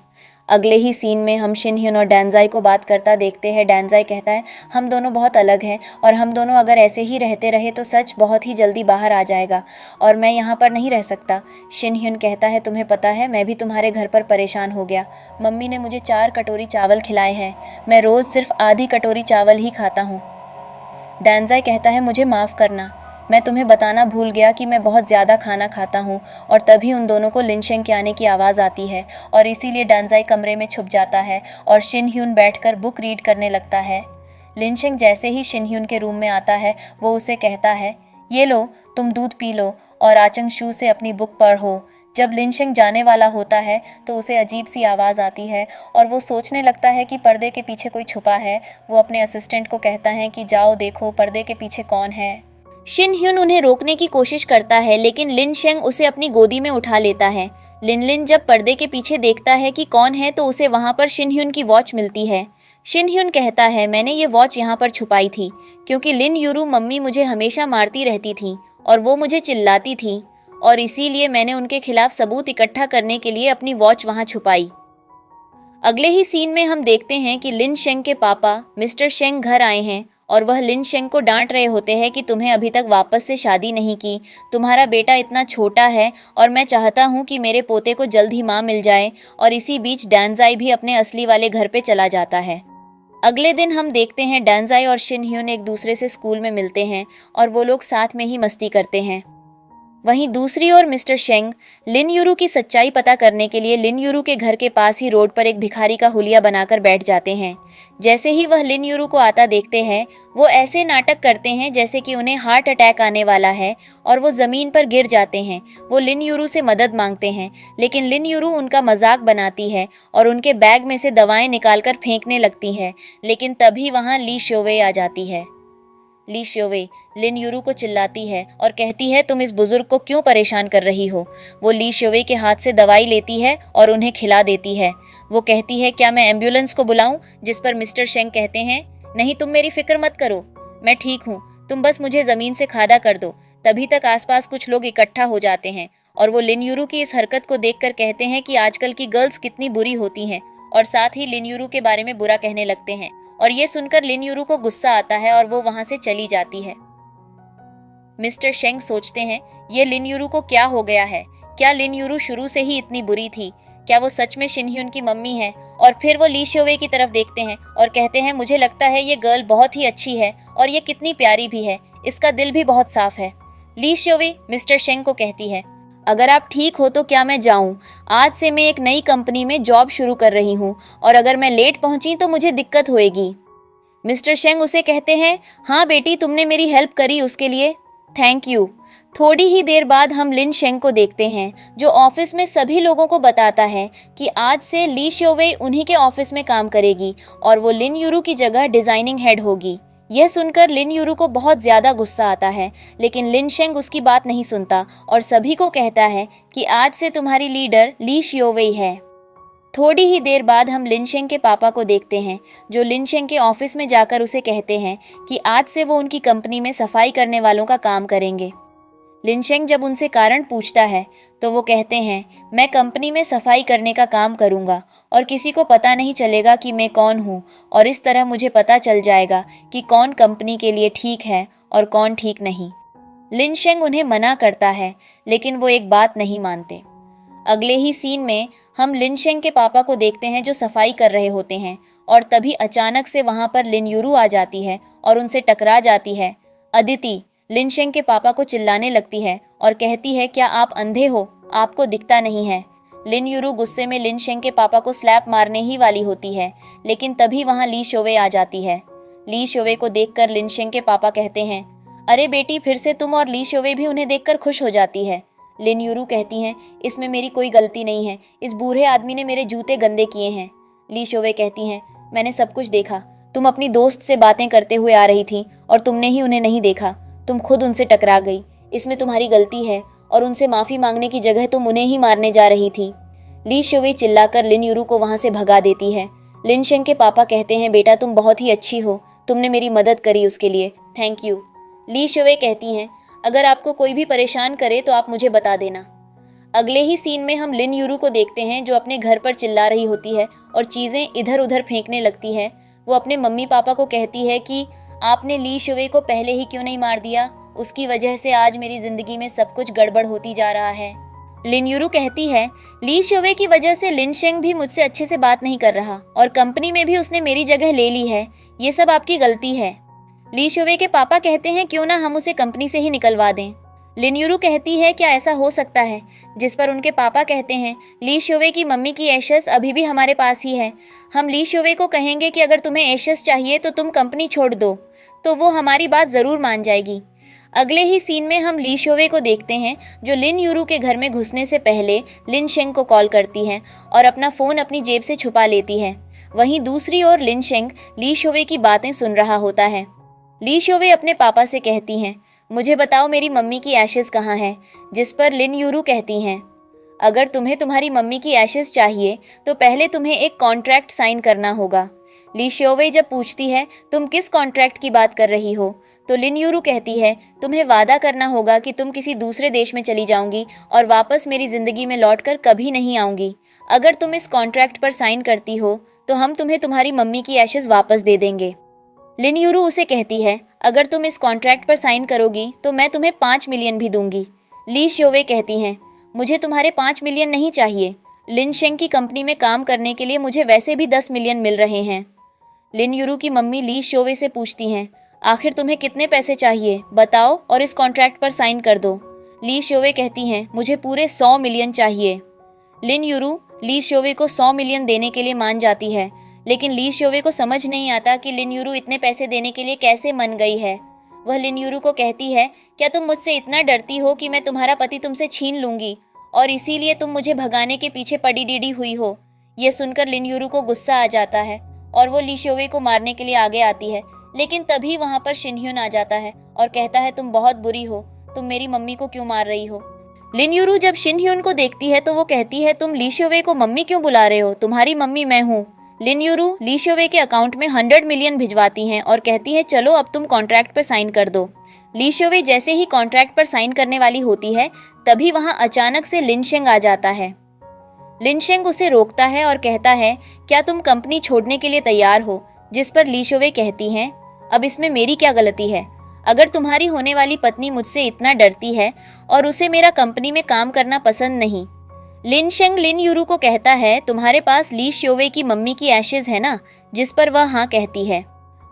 अगले ही सीन में हम शिन ह्यून और डांजाई को बात करता देखते हैं। डांजाई कहता है, हम दोनों बहुत अलग हैं और हम दोनों अगर ऐसे ही रहते रहे तो सच बहुत ही जल्दी बाहर आ जाएगा और मैं यहाँ पर नहीं रह सकता। शिन ह्यून कहता है, तुम्हें पता है मैं भी तुम्हारे घर पर परेशान हो गया, मम्मी ने मुझे 4 कटोरी चावल खिलाए हैं, मैं रोज़ सिर्फ आधी कटोरी चावल ही खाता हूँ। डांजाई कहता है, मुझे माफ़ करना, मैं तुम्हें बताना भूल गया कि मैं बहुत ज़्यादा खाना खाता हूँ। और तभी उन दोनों को लिनशेंग के आने की आवाज़ आती है और इसीलिए डांजाई कमरे में छुप जाता है और शिन ह्यून बैठकर बुक रीड करने लगता है। लिनशेंग जैसे ही शिन ह्यून के रूम में आता है वो उसे कहता है, ये लो तुम दूध पी लो और आचंग शू से अपनी बुक पढ़ो। जब लिनशेंग जाने वाला होता है तो उसे अजीब सी आवाज़ आती है और वो सोचने लगता है कि पर्दे के पीछे कोई छुपा है। वो अपने असिस्टेंट को कहता है कि जाओ देखो पर्दे के पीछे कौन है। शिन ह्यून उन्हें रोकने की कोशिश करता है लेकिन लिनशेंग उसे अपनी गोदी में उठा लेता है। लिन जब पर्दे के पीछे देखता है कि कौन है तो उसे वहाँ पर शिन ह्यून की वॉच मिलती है। शिन ह्यून कहता है, मैंने ये वॉच यहाँ पर छुपाई थी क्योंकि लिन यूरू मम्मी मुझे हमेशा मारती रहती थी और वो मुझे चिल्लाती थी और इसीलिए मैंने उनके खिलाफ सबूत इकट्ठा करने के लिए अपनी वॉच वहाँ छुपाई। अगले ही सीन में हम देखते हैं कि लिनशेंग के पापा मिस्टर शेंग घर आए हैं और वह लिनशेंग को डांट रहे होते हैं कि तुम्हें अभी तक वापस से शादी नहीं की, तुम्हारा बेटा इतना छोटा है और मैं चाहता हूँ कि मेरे पोते को जल्द ही माँ मिल जाए। और इसी बीच डांजाई भी अपने असली वाले घर पे चला जाता है। अगले दिन हम देखते हैं डांजाई और शिन ह्यून एक दूसरे से स्कूल में मिलते हैं और वो लोग साथ में ही मस्ती करते हैं। वहीं दूसरी ओर मिस्टर शेंग लिन यूरू की सच्चाई पता करने के लिए लिन यूरू के घर के पास ही रोड पर एक भिखारी का हुलिया बनाकर बैठ जाते हैं। जैसे ही वह लिन यूरू को आता देखते हैं वो ऐसे नाटक करते हैं जैसे कि उन्हें हार्ट अटैक आने वाला है और वो ज़मीन पर गिर जाते हैं। वो लिन यूरू से मदद मांगते हैं लेकिन लिन यूरू उनका मजाक बनाती है और उनके बैग में से दवाएं निकालकर फेंकने लगती है। लेकिन तभी वहाँ ली शियोवे आ जाती है। ली शियोवे लिन यूरू को चिल्लाती है और कहती है, तुम इस बुजुर्ग को क्यों परेशान कर रही हो। वो ली शियोवे के हाथ से दवाई लेती है और उन्हें खिला देती है। वो कहती है, क्या मैं एम्बुलेंस को बुलाऊं, जिस पर मिस्टर शेंग कहते हैं, नहीं तुम मेरी फिक्र मत करो, मैं ठीक हूँ, तुम बस मुझे जमीन से खादा कर दो। तभी तक आसपास कुछ लोग इकट्ठा हो जाते हैं और वो लिन यूरू की इस हरकत को देखकर कहते हैं कि आजकल की गर्ल्स कितनी बुरी होती हैं, और साथ ही लिन यूरू के बारे में बुरा कहने लगते हैं। और ये सुनकर लिन यूरू को गुस्सा आता है और वो वहां से चली जाती है। मिस्टर शेंग सोचते हैं, ये लिन यूरू को क्या हो गया है? क्या लिन यूरू शुरू से ही इतनी बुरी थी? क्या वो सच में शिनह्युन की मम्मी है? और फिर वो ली शोवे की तरफ देखते हैं और कहते हैं, मुझे लगता है ये गर्ल बहुत ही अच्छी है और ये कितनी प्यारी भी है, इसका दिल भी बहुत साफ है। ली शोवे मिस्टर शेंग को कहती है, अगर आप ठीक हो तो क्या मैं जाऊं? आज से मैं एक नई कंपनी में जॉब शुरू कर रही हूं और अगर मैं लेट पहुंची तो मुझे दिक्कत होएगी। मिस्टर शेंग उसे कहते हैं, हाँ बेटी, तुमने मेरी हेल्प करी, उसके लिए थैंक यू। थोड़ी ही देर बाद हम लिन शेंग को देखते हैं, जो ऑफिस में सभी लोगों को बताता है कि आज से ली शोवे उन्हीं के ऑफिस में काम करेगी और वो लिन यूरू की जगह डिजाइनिंग हेड होगी। यह सुनकर लिन यूरू को बहुत ज्यादा गुस्सा आता है, लेकिन लिन शेंग उसकी बात नहीं सुनता और सभी को कहता है कि आज से तुम्हारी लीडर ली शियोवेई है। थोड़ी ही देर बाद हम लिन शेंग के पापा को देखते हैं, जो लिन शेंग के ऑफिस में जाकर उसे कहते हैं कि आज से वो उनकी कंपनी में सफाई करने वालों का काम करेंगे। लिन शेंग जब उनसे कारण पूछता है तो वो कहते हैं, मैं कंपनी में सफाई करने का काम करूंगा और किसी को पता नहीं चलेगा कि मैं कौन हूँ, और इस तरह मुझे पता चल जाएगा कि कौन कंपनी के लिए ठीक है और कौन ठीक नहीं। लिन शेंग उन्हें मना करता है, लेकिन वो एक बात नहीं मानते। अगले ही सीन में हम लिन शेंग के पापा को देखते हैं, जो सफाई कर रहे होते हैं, और तभी अचानक से वहां पर लिन यूरू आ जाती है और उनसे टकरा जाती है। अदिति लिन शेंग के पापा को चिल्लाने लगती है और कहती है, क्या आप अंधे हो? आपको दिखता नहीं है। लिन यूरू गुस्से में लिन शेंग के पापा को स्लैप मारने ही वाली होती है, लेकिन तभी वहां ली शोवे आ जाती है। ली शोवे को देखकर लिन शेंग के पापा कहते हैं, अरे बेटी, फिर से तुम? और ली शोवे भी उन्हें देखकर खुश हो जाती है। लिन यूरू कहती हैं, इसमें मेरी कोई गलती नहीं है, इस बूढ़े आदमी ने मेरे जूते गंदे किए हैं। ली शोवे कहती हैं, मैंने सब कुछ देखा, तुम अपनी दोस्त से बातें करते हुए आ रही थी और तुमने ही उन्हें नहीं देखा, तुम खुद उनसे टकरा गई, इसमें तुम्हारी गलती है और उनसे माफी मांगने की जगह तुम उन्हें ही मारने जा रही थी। ली शोवे चिल्लाकर लिन यूरू को वहां से भगा देती है। लिन शेंग के पापा कहते हैं, बेटा तुम बहुत ही अच्छी हो, तुमने मेरी मदद करी, उसके लिए थैंक यू। ली शोवे कहती हैं, अगर आपको कोई भी परेशान करे तो आप मुझे बता देना। अगले ही सीन में हम लिन यूरू को देखते हैं, जो अपने घर पर चिल्ला रही होती है और चीजें इधर उधर फेंकने लगती है। वो अपने मम्मी पापा को कहती है कि आपने ली शोवे को पहले ही क्यों नहीं मार दिया, उसकी वजह से आज मेरी जिंदगी में सब कुछ गड़बड़ होती जा रहा है। लिन यूरू कहती है, ली शोवे की वजह से लिन शेंग भी मुझसे अच्छे से बात नहीं कर रहा और कंपनी में भी उसने मेरी जगह ले ली है, ये सब आपकी गलती है। ली शोवे के पापा कहते हैं, क्यों ना हम उसे कंपनी से ही निकलवा दें। लिन यूरू कहती है, क्या ऐसा हो सकता है? जिस पर उनके पापा कहते हैं, ली शोवे की मम्मी की एशेस अभी भी हमारे पास ही है, हम ली शोवे को कहेंगे कि अगर तुम्हें एशेस चाहिए तो तुम कंपनी छोड़ दो, तो वो हमारी बात जरूर मान जाएगी। अगले ही सीन में हम ली शोवे को देखते हैं, जो लिन यूरू के घर में घुसने से पहले लिन शेंग को कॉल करती है और अपना फोन अपनी जेब से छुपा लेती है। वहीं दूसरी ओर लिन शेंग ली शोवे की बातें सुन रहा होता है। ली शोवे अपने पापा से कहती हैं, मुझे बताओ मेरी मम्मी की एशेस कहाँ है? जिस पर लिन यूरू कहती हैं, अगर तुम्हें तुम्हारी मम्मी की एशेस चाहिए तो पहले तुम्हें एक कॉन्ट्रैक्ट साइन करना होगा। ली शोवे जब पूछती है, तुम किस कॉन्ट्रैक्ट की बात कर रही हो, तो लिन यूरू कहती है, तुम्हें वादा करना होगा कि तुम किसी दूसरे देश में चली जाऊंगी और वापस मेरी जिंदगी में लौटकर कभी नहीं आऊंगी। अगर तुम इस कॉन्ट्रैक्ट पर साइन करती हो तो हम तुम्हें तुम्हारी मम्मी की एशेस वापस दे देंगे। लिन यूरू उसे कहती है, अगर तुम इस कॉन्ट्रैक्ट पर साइन करोगी तो मैं तुम्हें 5 मिलियन भी दूंगी। ली शोवे कहती हैं, मुझे तुम्हारे 5 मिलियन नहीं चाहिए, लिन शेंग की कंपनी में काम करने के लिए मुझे वैसे भी 10 मिलियन मिल रहे हैं। लिन यूरू की मम्मी ली शोवे से पूछती हैं, आखिर तुम्हें कितने पैसे चाहिए, बताओ और इस कॉन्ट्रैक्ट पर साइन कर दो। ली शोवे कहती हैं, मुझे पूरे 100 मिलियन चाहिए। लिन यूरू ली शोवे को 100 मिलियन देने के लिए मान जाती है, लेकिन ली शोवे को समझ नहीं आता कि लिन यूरू इतने पैसे देने के लिए कैसे मन गई है। वह लिन यूरू को कहती है, क्या तुम मुझसे इतना डरती हो कि मैं तुम्हारा पति तुमसे छीन लूंगी और इसीलिए तुम मुझे भगाने के पीछे पड़ी डीडी हुई हो? यह सुनकर लिन यूरू को गुस्सा आ जाता है और वो ली शोवे को मारने के लिए आगे आती है, लेकिन तभी वहां पर शिनह्युन आ जाता है और कहता है, तुम बहुत बुरी हो, तुम मेरी मम्मी को क्यों मार रही हो? लिन यूरू जब शिनह्युन को देखती है तो वो कहती है, तुम ली शोवे को मम्मी क्यों बुला रहे हो, तुम्हारी मम्मी मैं हूँ। लिन यूरू ली शोवे के अकाउंट में 100 मिलियन भिजवाती हैं और कहती है चलो अब तुम कॉन्ट्रैक्ट पर साइन कर दो। ली शोवे जैसे ही कॉन्ट्रैक्ट पर साइन करने वाली होती है तभी वहां अचानक से लिन शेंग आ जाता है। लिन शेंग उसे रोकता है और कहता है क्या तुम कंपनी छोड़ने के लिए तैयार हो, जिस पर ली शोवे कहती हैं अब इसमें मेरी क्या गलती है, अगर तुम्हारी होने वाली पत्नी मुझसे इतना डरती है और उसे मेरा कंपनी में काम करना पसंद नहीं। लिन शेंग लिन यूरू को कहता है तुम्हारे पास ली शोवे की मम्मी की एशेज है ना, जिस पर वह हाँ कहती है।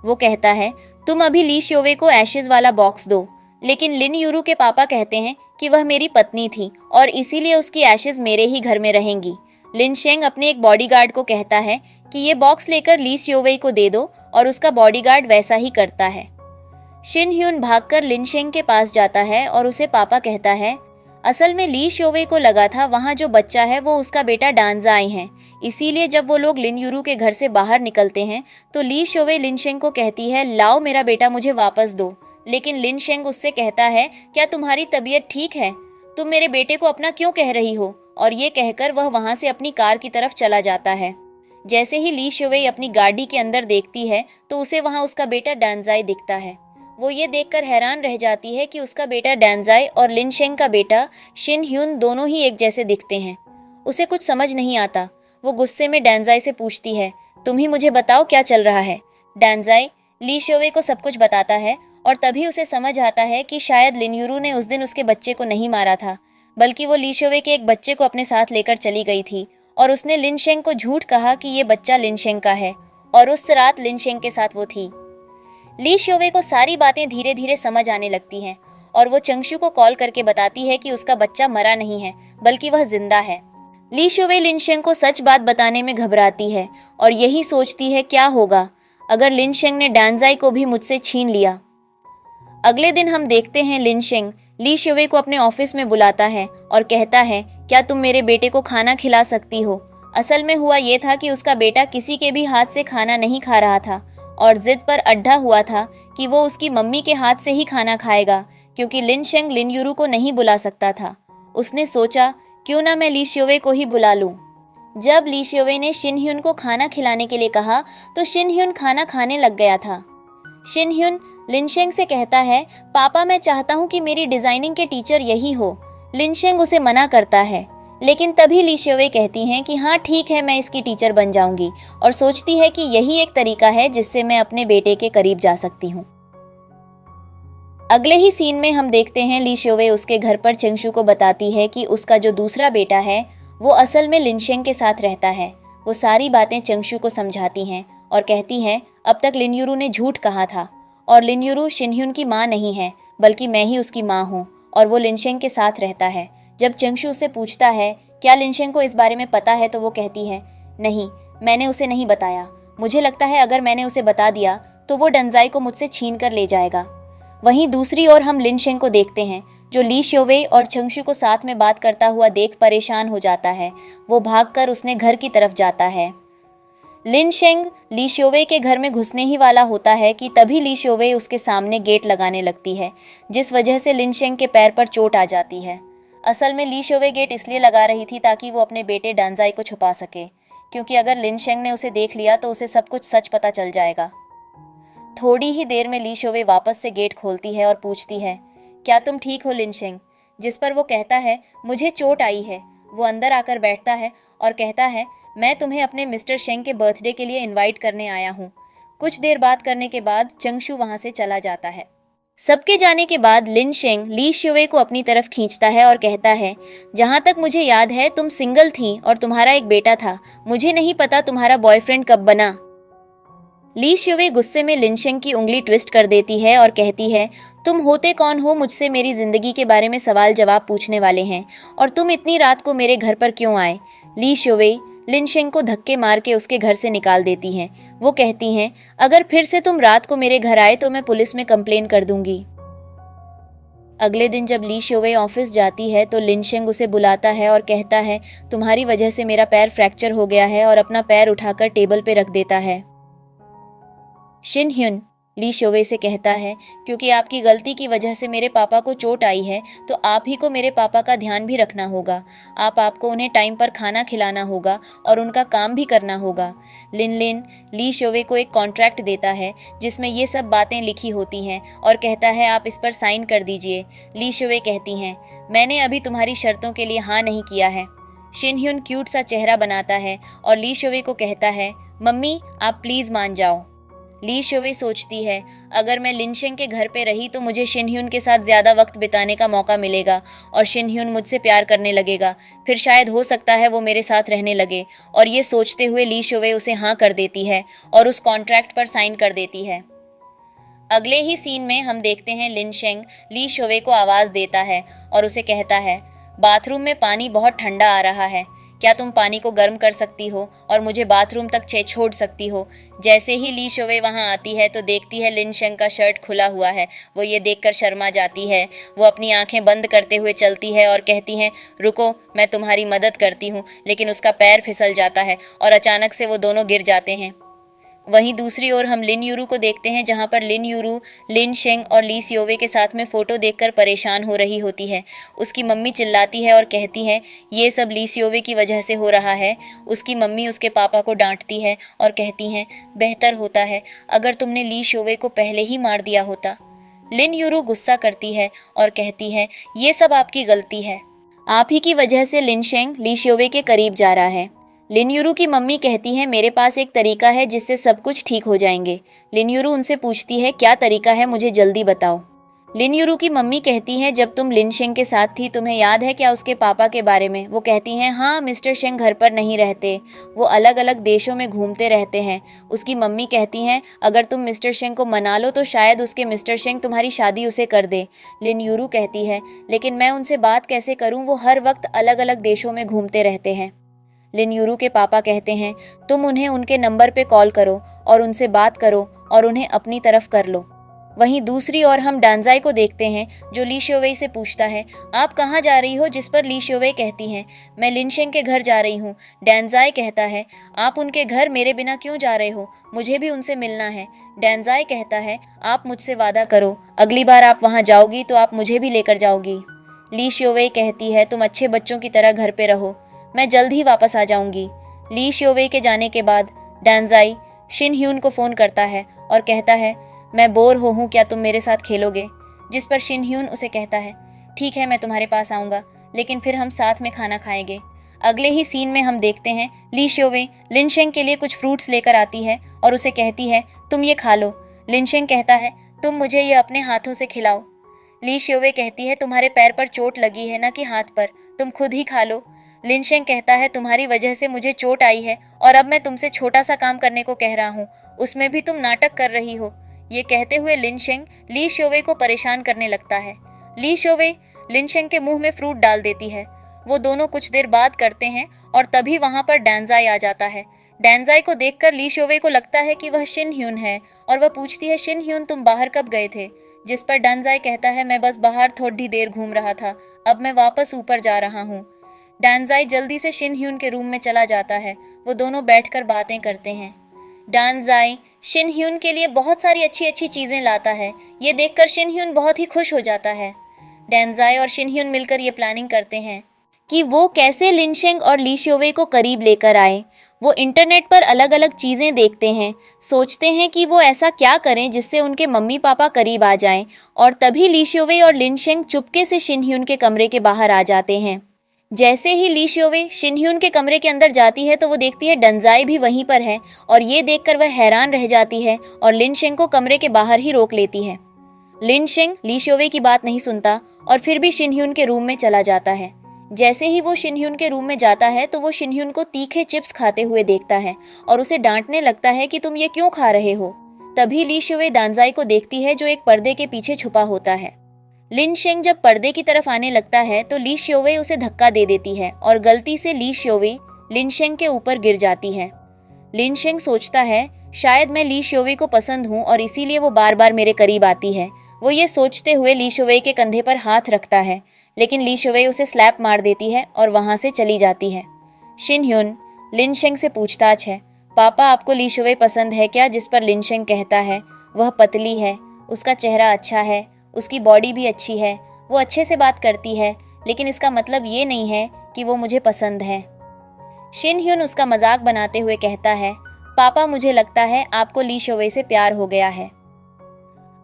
वो कहता है तुम अभी ली शोवे को एशेज वाला बॉक्स दो, लेकिन लिन यूरू के पापा कहते हैं कि वह मेरी पत्नी थी और इसीलिए उसकी एशेज मेरे ही घर में रहेंगी। लिन शेंग अपने एक बॉडीगार्ड को कहता है कि ये बॉक्स लेकर ली शोवे को दे दो और उसका बॉडीगार्ड वैसा ही करता है। शिन ह्यून भागकर लिन शेंग के पास जाता है और उसे पापा कहता है असल में ली शोवे को लगा था वहाँ जो बच्चा है वो उसका बेटा डांजाई है, इसीलिए जब वो लोग लिन यूरू के घर से बाहर निकलते हैं तो ली शोवे लिन शेंग को कहती है लाओ मेरा बेटा मुझे वापस दो, लेकिन लिन शेंग उससे कहता है क्या तुम्हारी तबीयत ठीक है, तुम मेरे बेटे को अपना क्यों कह रही हो, और ये कहकर वह वहां से अपनी कार की तरफ चला जाता है। जैसे ही ली शोवे अपनी गाड़ी के अंदर देखती है तो उसे वहां उसका बेटा डांजाई दिखता है। वो ये देखकर हैरान रह जाती है कि उसका बेटा डांजाई और लिन शेंग का बेटा शिन ह्यून दोनों ही एक जैसे दिखते हैं। उसे कुछ समझ नहीं आता। वो गुस्से में डांजाई से पूछती है तुम ही मुझे बताओ क्या चल रहा है। डांजाई ली शोवे को सब कुछ बताता है और तभी उसे समझ आता है कि शायद लिन यूरू ने उस दिन उसके बच्चे को नहीं मारा था, बल्कि वो ली शोवे के एक बच्चे को अपने साथ लेकर चली गई थी और उसने लिन शेंग को झूठ कहा कि ये बच्चा लिन शेंग का है और उस रात लिन शेंग के साथ वो थी। ली शोवे को सारी बातें धीरे धीरे समझ आने लगती हैं और वो चंगशु को कॉल करके बताती है कि उसका बच्चा मरा नहीं है बल्कि वह जिंदा है। ली शोवे लिन शेंग को सच बात बताने में घबराती है और यही सोचती है क्या होगा अगर लिन शेंग ने डांजाई को भी मुझसे छीन लिया। अगले दिन हम देखते हैं लिन शेंग ली शोवे को अपने ऑफिस में बुलाता है और कहता है क्या तुम मेरे बेटे को खाना खिला सकती हो। असल में हुआ ये था कि उसका बेटा किसी के भी हाथ से खाना नहीं खा रहा था और जिद पर अड्डा हुआ था कि वो उसकी मम्मी के हाथ से ही खाना खाएगा, क्योंकि लिन शेंग लिन यूरू को नहीं बुला सकता था। उसने सोचा क्यों ना मैं ली शोवे को ही बुला लूं। जब ली शोवे ने शिन ह्यून को खाना खिलाने के लिए कहा तो शिन ह्यून खाना खाने लग गया था। शिन ह्यून लिन शेंग से कहता है पापा मैं चाहता हूं कि मेरी डिजाइनिंग के टीचर यही हो। लिन शेंग उसे मना करता है, लेकिन तभी ली शोवे कहती हैं कि हाँ ठीक है मैं इसकी टीचर बन जाऊंगी, और सोचती है कि यही एक तरीका है जिससे मैं अपने बेटे के करीब जा सकती हूँ। अगले ही सीन में हम देखते हैं ली शोवे उसके घर पर चंगशु को बताती है कि उसका जो दूसरा बेटा है वो असल में लिन शेंग के साथ रहता है। वो सारी बातें चंगशु को समझाती हैं और कहती हैं अब तक लिन यूरू ने झूठ कहा था और लिन यूरू शिन ह्यून की माँ नहीं है बल्कि मैं ही उसकी माँ हूँ और वो लिन शेंग के साथ रहता है। जब चंगशु उससे पूछता है क्या लिन शेंग को इस बारे में पता है तो वो कहती है नहीं मैंने उसे नहीं बताया, मुझे लगता है अगर मैंने उसे बता दिया तो वो डांजाई को मुझसे छीन कर ले जाएगा। वहीं दूसरी ओर हम लिन शेंग को देखते हैं जो ली शोवे और चंगशु को साथ में बात करता हुआ देख परेशान हो जाता है। वो भागकर उसने घर की तरफ जाता है। लिन शेंग ली शोवे के घर में घुसने ही वाला होता है कि तभी ली शोवे उसके सामने गेट लगाने लगती है, जिस वजह से लिन शेंग के पैर पर चोट आ जाती है। असल में ली शोवे गेट इसलिए लगा रही थी ताकि वो अपने बेटे डांजाई को छुपा सके, क्योंकि अगर लिन शेंग ने उसे देख लिया तो उसे सब कुछ सच पता चल जाएगा। थोड़ी ही देर में ली शोवे वापस से गेट खोलती है और पूछती है क्या तुम ठीक हो लिन शेंग, जिस पर वो कहता है मुझे चोट आई है। वो अंदर आकर बैठता है और कहता है मैं तुम्हें अपने मिस्टर शेंग के बर्थडे के लिए इनवाइट करने आया हूँ। कुछ देर बात करने के बाद चंगशु वहां से चला जाता है। सबके जाने के बाद लिन शेंग ली शोवे को अपनी तरफ खींचता है और कहता है जहां तक मुझे याद है तुम सिंगल थी और तुम्हारा एक बेटा था, मुझे नहीं पता तुम्हारा बॉयफ्रेंड कब बना। ली शोवे गुस्से में लिन शेंग की उंगली ट्विस्ट कर देती है और कहती है तुम होते कौन हो मुझसे मेरी जिंदगी के बारे में सवाल जवाब पूछने वाले हैं, और तुम इतनी रात को मेरे घर पर क्यों आए। ली शोवे लिन शेंग को धक्के मार के उसके घर से निकाल देती हैं। वो कहती हैं अगर फिर से तुम रात को मेरे घर आए तो मैं पुलिस में कंप्लेन कर दूंगी। अगले दिन जब ली शोवे ऑफिस जाती है तो लिन शेंग उसे बुलाता है और कहता है तुम्हारी वजह से मेरा पैर फ्रैक्चर हो गया है, और अपना पैर उठाकर टेबल पे रख देता है। शिन ह्यून ली शोवे से कहता है, क्योंकि आपकी गलती की वजह से मेरे पापा को चोट आई है तो आप ही को मेरे पापा का ध्यान भी रखना होगा। आपको उन्हें टाइम पर खाना खिलाना होगा और उनका काम भी करना होगा। लिन लिन ली शोवे को एक कॉन्ट्रैक्ट देता है जिसमें ये सब बातें लिखी होती हैं और कहता है आप इस पर साइन कर दीजिए। ली शोवे कहती हैं, मैंने अभी तुम्हारी शर्तों के लिए हाँ नहीं किया है। शिन ह्यून क्यूट सा चेहरा बनाता है और ली शोवे को कहता है, मम्मी आप प्लीज़ मान जाओ। ली शोवे सोचती है, अगर मैं लिन शेंग के घर पे रही तो मुझे शिन ह्यून के साथ ज़्यादा वक्त बिताने का मौका मिलेगा और शिन ह्यून मुझसे प्यार करने लगेगा, फिर शायद हो सकता है वो मेरे साथ रहने लगे। और ये सोचते हुए ली शोवे उसे हाँ कर देती है और उस कॉन्ट्रैक्ट पर साइन कर देती है। अगले ही सीन में हम देखते हैं लिन शेंग ली शोवे को आवाज़ देता है और उसे कहता है, बाथरूम में पानी बहुत ठंडा आ रहा है, क्या तुम पानी को गर्म कर सकती हो और मुझे बाथरूम तक छोड़ सकती हो। जैसे ही ली शोवे वहाँ आती है तो देखती है लिन शेंग का शर्ट खुला हुआ है। वो ये देखकर शर्मा जाती है। वो अपनी आंखें बंद करते हुए चलती है और कहती है, रुको मैं तुम्हारी मदद करती हूँ। लेकिन उसका पैर फिसल जाता है और अचानक से वो दोनों गिर जाते हैं। वहीं दूसरी ओर हम लिन यूरू को देखते हैं, जहां पर लिन यूरू लिन शेंग और ली सियोवे के साथ में फ़ोटो देखकर परेशान हो रही होती है। उसकी मम्मी चिल्लाती है और कहती है, ये सब ली सियोवे की वजह से हो रहा है। उसकी मम्मी उसके पापा को डांटती है और कहती हैं, बेहतर होता है अगर तुमने ली सियोवे को पहले ही मार दिया होता। लिन यूरू गुस्सा करती है और कहती है, ये सब आपकी गलती है, आप ही की वजह से लिन शेंग ली सियोवे के करीब जा रहा है। लिन यूरू की मम्मी कहती है, मेरे पास एक तरीका है जिससे सब कुछ ठीक हो जाएंगे। लिन यूरू उनसे पूछती है, क्या तरीका है, मुझे जल्दी बताओ। लिन यूरू की मम्मी कहती है, जब तुम लिन शेंग के साथ थी तुम्हें याद है क्या उसके पापा के बारे में। वो कहती हैं, हाँ मिस्टर शेंग घर पर नहीं रहते, वो अलग अलग देशों में घूमते रहते हैं। उसकी मम्मी कहती हैं, अगर तुम मिस्टर शेंग को मना लो तो शायद उसके मिस्टर शेंग तुम्हारी शादी उसे कर दे। लिन यूरू कहती है, लेकिन मैं उनसे बात कैसे करूँ, वो हर वक्त अलग अलग देशों में घूमते रहते हैं। लिन यूरू के पापा कहते हैं, तुम उन्हें उनके नंबर पे कॉल करो और उनसे बात करो और उन्हें अपनी तरफ कर लो। वहीं दूसरी ओर हम डांजाई को देखते हैं जो ली शियोवे से पूछता है, आप कहाँ जा रही हो, जिस पर ली शियोवे कहती हैं, मैं लिन शेंग के घर जा रही हूँ। डांजाई कहता है, आप उनके घर मेरे बिना क्यों जा रहे हो, मुझे भी उनसे मिलना है। डांजाई कहता है, आप मुझसे वादा करो अगली बार आप वहाँ जाओगी तो आप मुझे भी लेकर जाओगी। ली शियोवे कहती है, तुम अच्छे बच्चों की तरह घर पे रहो, मैं जल्द ही वापस आ जाऊंगी। ली शियोवे के जाने के बाद डांजाई शिन ह्यून को फ़ोन करता है और कहता है, मैं बोर हूँ, क्या तुम मेरे साथ खेलोगे। जिस पर शिन ह्यून उसे कहता है, ठीक है मैं तुम्हारे पास आऊँगा, लेकिन फिर हम साथ में खाना खाएंगे। अगले ही सीन में हम देखते हैं ली शियोवे लिन शेंग के लिए कुछ फ्रूट्स लेकर आती है और उसे कहती है, तुम ये खा लो। लिन शेंग कहता है, तुम मुझे ये अपने हाथों से खिलाओ। ली शियोवे कहती है, तुम्हारे पैर पर चोट लगी है ना कि हाथ पर, तुम खुद ही खा लो। लिन शेंग कहता है, तुम्हारी वजह से मुझे चोट आई है और अब मैं तुमसे छोटा सा काम करने को कह रहा हूँ, उसमें भी तुम नाटक कर रही हो। ये कहते हुए लिन शेंग ली शियोवे को परेशान करने लगता है। ली शियोवे लिन शेंग के मुंह में फ्रूट डाल देती है। वो दोनों कुछ देर बात करते हैं और तभी वहां पर डांजाई आ जाता है। डांजाई को देखकर ली शियोवे को लगता है कि वह शिन ह्यून है और वह पूछती है, शिन ह्यून तुम बाहर कब गए थे। जिस पर डांजाई कहता है, मैं बस बाहर थोड़ी देर घूम रहा था, अब मैं वापस ऊपर जा रहा हूँ। डांजाई जल्दी से शिन ह्यून के रूम में चला जाता है। वो दोनों बैठकर बातें करते हैं। डांजाई शिन ह्यून के लिए बहुत सारी अच्छी अच्छी चीजें लाता है। ये देखकर शिन ह्यून बहुत ही खुश हो जाता है। डांजाई और शिन ह्यून मिलकर ये प्लानिंग करते हैं कि वो कैसे लिन शेंग और ली शियोवे को करीब लेकर आए। वो इंटरनेट पर अलग अलग चीज़ें देखते हैं, सोचते हैं कि वो ऐसा क्या करें जिससे उनके मम्मी पापा करीब आ जाएं। और तभी ली शियोवे और लिन शेंग चुपके से शिन ह्यून के कमरे के बाहर आ जाते हैं। जैसे ही ली शियोवे शिन ह्यून के कमरे के अंदर जाती है तो वो देखती है डांजाई भी वहीं पर है और ये देखकर वह हैरान रह जाती है और लिन शेंग को कमरे के बाहर ही रोक लेती है। लिन शेंग ली शियोवे की बात नहीं सुनता और फिर भी शिन ह्यून के रूम में चला जाता है। जैसे ही वो शिन ह्यून के रूम में जाता है तो वो शिन ह्यून को तीखे चिप्स खाते हुए देखता है और उसे डांटने लगता है कि तुम ये क्यों खा रहे हो। तभी ली शियोवे डांजाई को देखती है जो एक पर्दे के पीछे छुपा होता है। लिन शेंग जब पर्दे की तरफ आने लगता है तो ली शियोवे उसे धक्का दे देती है और गलती से ली शियोवे लिन शेंग के ऊपर गिर जाती है। लिन शेंग सोचता है, शायद मैं ली शियोवे को पसंद हूँ और इसीलिए वो बार बार मेरे करीब आती है। वो ये सोचते हुए ली शियोवे के कंधे पर हाथ रखता है, लेकिन ली शियोवे उसे स्लैप मार देती है और वहाँ से चली जाती है। शिन ह्यून लिन शेंग से पूछताछ है, पापा आपको ली शियोवे पसंद है क्या। जिस पर लिन शेंग कहता है, वह पतली है, उसका चेहरा अच्छा है, उसकी बॉडी भी अच्छी है, वो अच्छे से बात करती है, लेकिन इसका मतलब ये नहीं है कि वो मुझे पसंद है। शिन ह्यून उसका मजाक बनाते हुए कहता है, पापा मुझे लगता है आपको ली शोवे से प्यार हो गया है।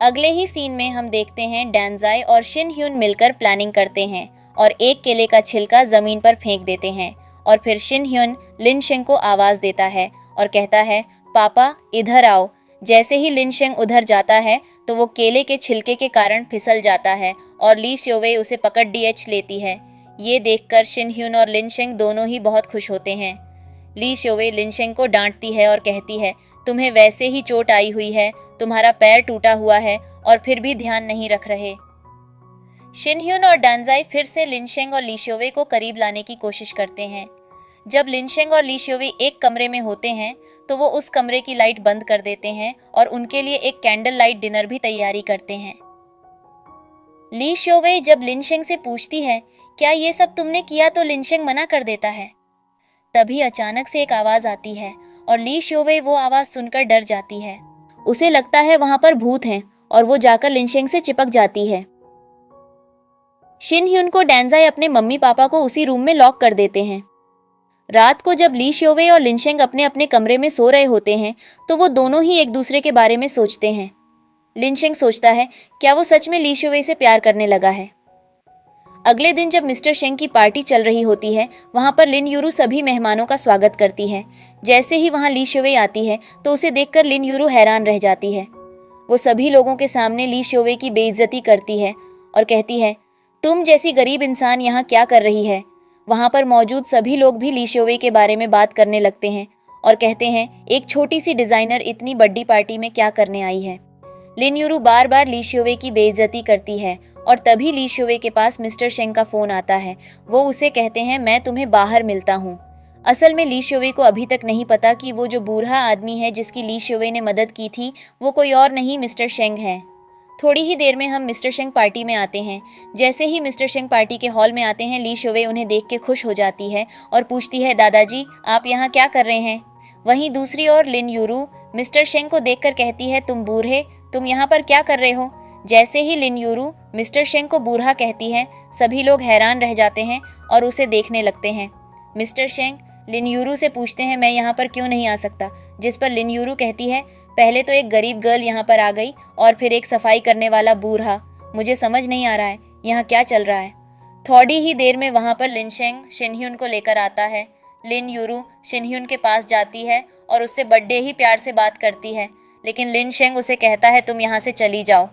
अगले ही सीन में हम देखते हैं डांजाई और शिन ह्यून मिलकर प्लानिंग करते हैं और एक केले का छिलका जमीन पर फेंक देते हैं और फिर शिन ह्यून लिन शेंग को आवाज देता है और कहता है, पापा इधर आओ। जैसे ही लिन शेंग उधर जाता है तो वो केले के छिलके के कारण फिसल जाता है और ली शोवे उसे पकड़ डीएच लेती है। ये देखकर शिन ह्यून और लिन शेंग दोनों ही बहुत खुश होते हैं। ली शोवे लिन शेंग को डांटती है और कहती है, तुम्हें वैसे ही चोट आई हुई है, तुम्हारा पैर टूटा हुआ है और फिर भी ध्यान नहीं रख रहे। शिन ह्यून और डांजाई फिर से लिन शेंग और ली शोवे को करीब लाने की कोशिश करते हैं। जब लिन शेंग और ली शोवे एक कमरे में होते हैं तो वो उस कमरे की लाइट बंद कर देते हैं और उनके लिए एक कैंडल लाइट डिनर भी तैयारी करते हैं। ली शोवे जब लिन शेंग से पूछती है, क्या ये सब तुमने किया, तो लिन शेंग मना कर देता है। तभी अचानक से एक आवाज आती है और ली शोवे वो आवाज सुनकर डर जाती है। उसे लगता है वहां पर भूत हैं और वो जाकर लिन शेंग से चिपक जाती है। शिन ह्यून को डांजाई अपने मम्मी पापा को उसी रूम में लॉक कर देते हैं। रात को जब ली शोवे और लिन शेंग अपने अपने कमरे में सो रहे होते हैं तो वो दोनों ही एक दूसरे के बारे में सोचते हैं। लिन शेंग सोचता है, क्या वो सच में ली शोवे से प्यार करने लगा है। अगले दिन जब मिस्टर शेंग की पार्टी चल रही होती है, वहां पर लिन यूरू सभी मेहमानों का स्वागत करती है। जैसे ही वहां ली शोवे आती है तो उसे देखकर लिन यूरू हैरान रह जाती है। वो सभी लोगों के सामने ली शोवे की बेइज्जती करती है और कहती है, तुम जैसी गरीब इंसान यहाँ क्या कर रही है। वहां पर मौजूद सभी लोग भी ली शोवे के बारे में बात करने लगते हैं और कहते हैं, एक छोटी सी डिजाइनर इतनी बड़ी पार्टी में क्या करने आई है। लिन यूरू बार बार ली शोवे की बेइज्जती करती है और तभी ली शोवे के पास मिस्टर शेंग का फोन आता है। वो उसे कहते हैं, मैं तुम्हें बाहर मिलता हूँ। असल में ली शोवे को अभी तक नहीं पता कि वो जो बूढ़ा आदमी है जिसकी ली शोवे ने मदद की थी वो कोई और नहीं मिस्टर शेंग है। थोड़ी ही देर में हम मिस्टर शेंग पार्टी में आते हैं। जैसे ही मिस्टर शेंग पार्टी के हॉल में आते हैं, ली शोवे उन्हें देख के खुश हो जाती है और पूछती है, दादाजी आप यहाँ क्या कर रहे हैं। वहीं दूसरी ओर लिन यूरू मिस्टर शेंग को देखकर कहती है, तुम बूढ़े, तुम यहाँ पर क्या कर रहे हो। जैसे ही लिन यूरू मिस्टर शेंग को बूढ़ा कहती है, सभी लोग हैरान रह जाते हैं और उसे देखने लगते हैं। मिस्टर शेंग लिन यूरू से पूछते हैं, मैं यहाँ पर क्यों नहीं आ सकता। जिस पर लिन यूरू कहती है, पहले तो एक गरीब गर्ल यहाँ पर आ गई और फिर एक सफाई करने वाला बूढ़ा। मुझे समझ नहीं आ रहा है यहाँ क्या चल रहा है। थोड़ी ही देर में वहाँ पर लिन शेंग शिन ह्यून को लेकर आता है। लिन यूरू शिन ह्यून के पास जाती है और उससे बड़े ही प्यार से बात करती है, लेकिन लिन शेंग उसे कहता है, तुम यहाँ से चली जाओ।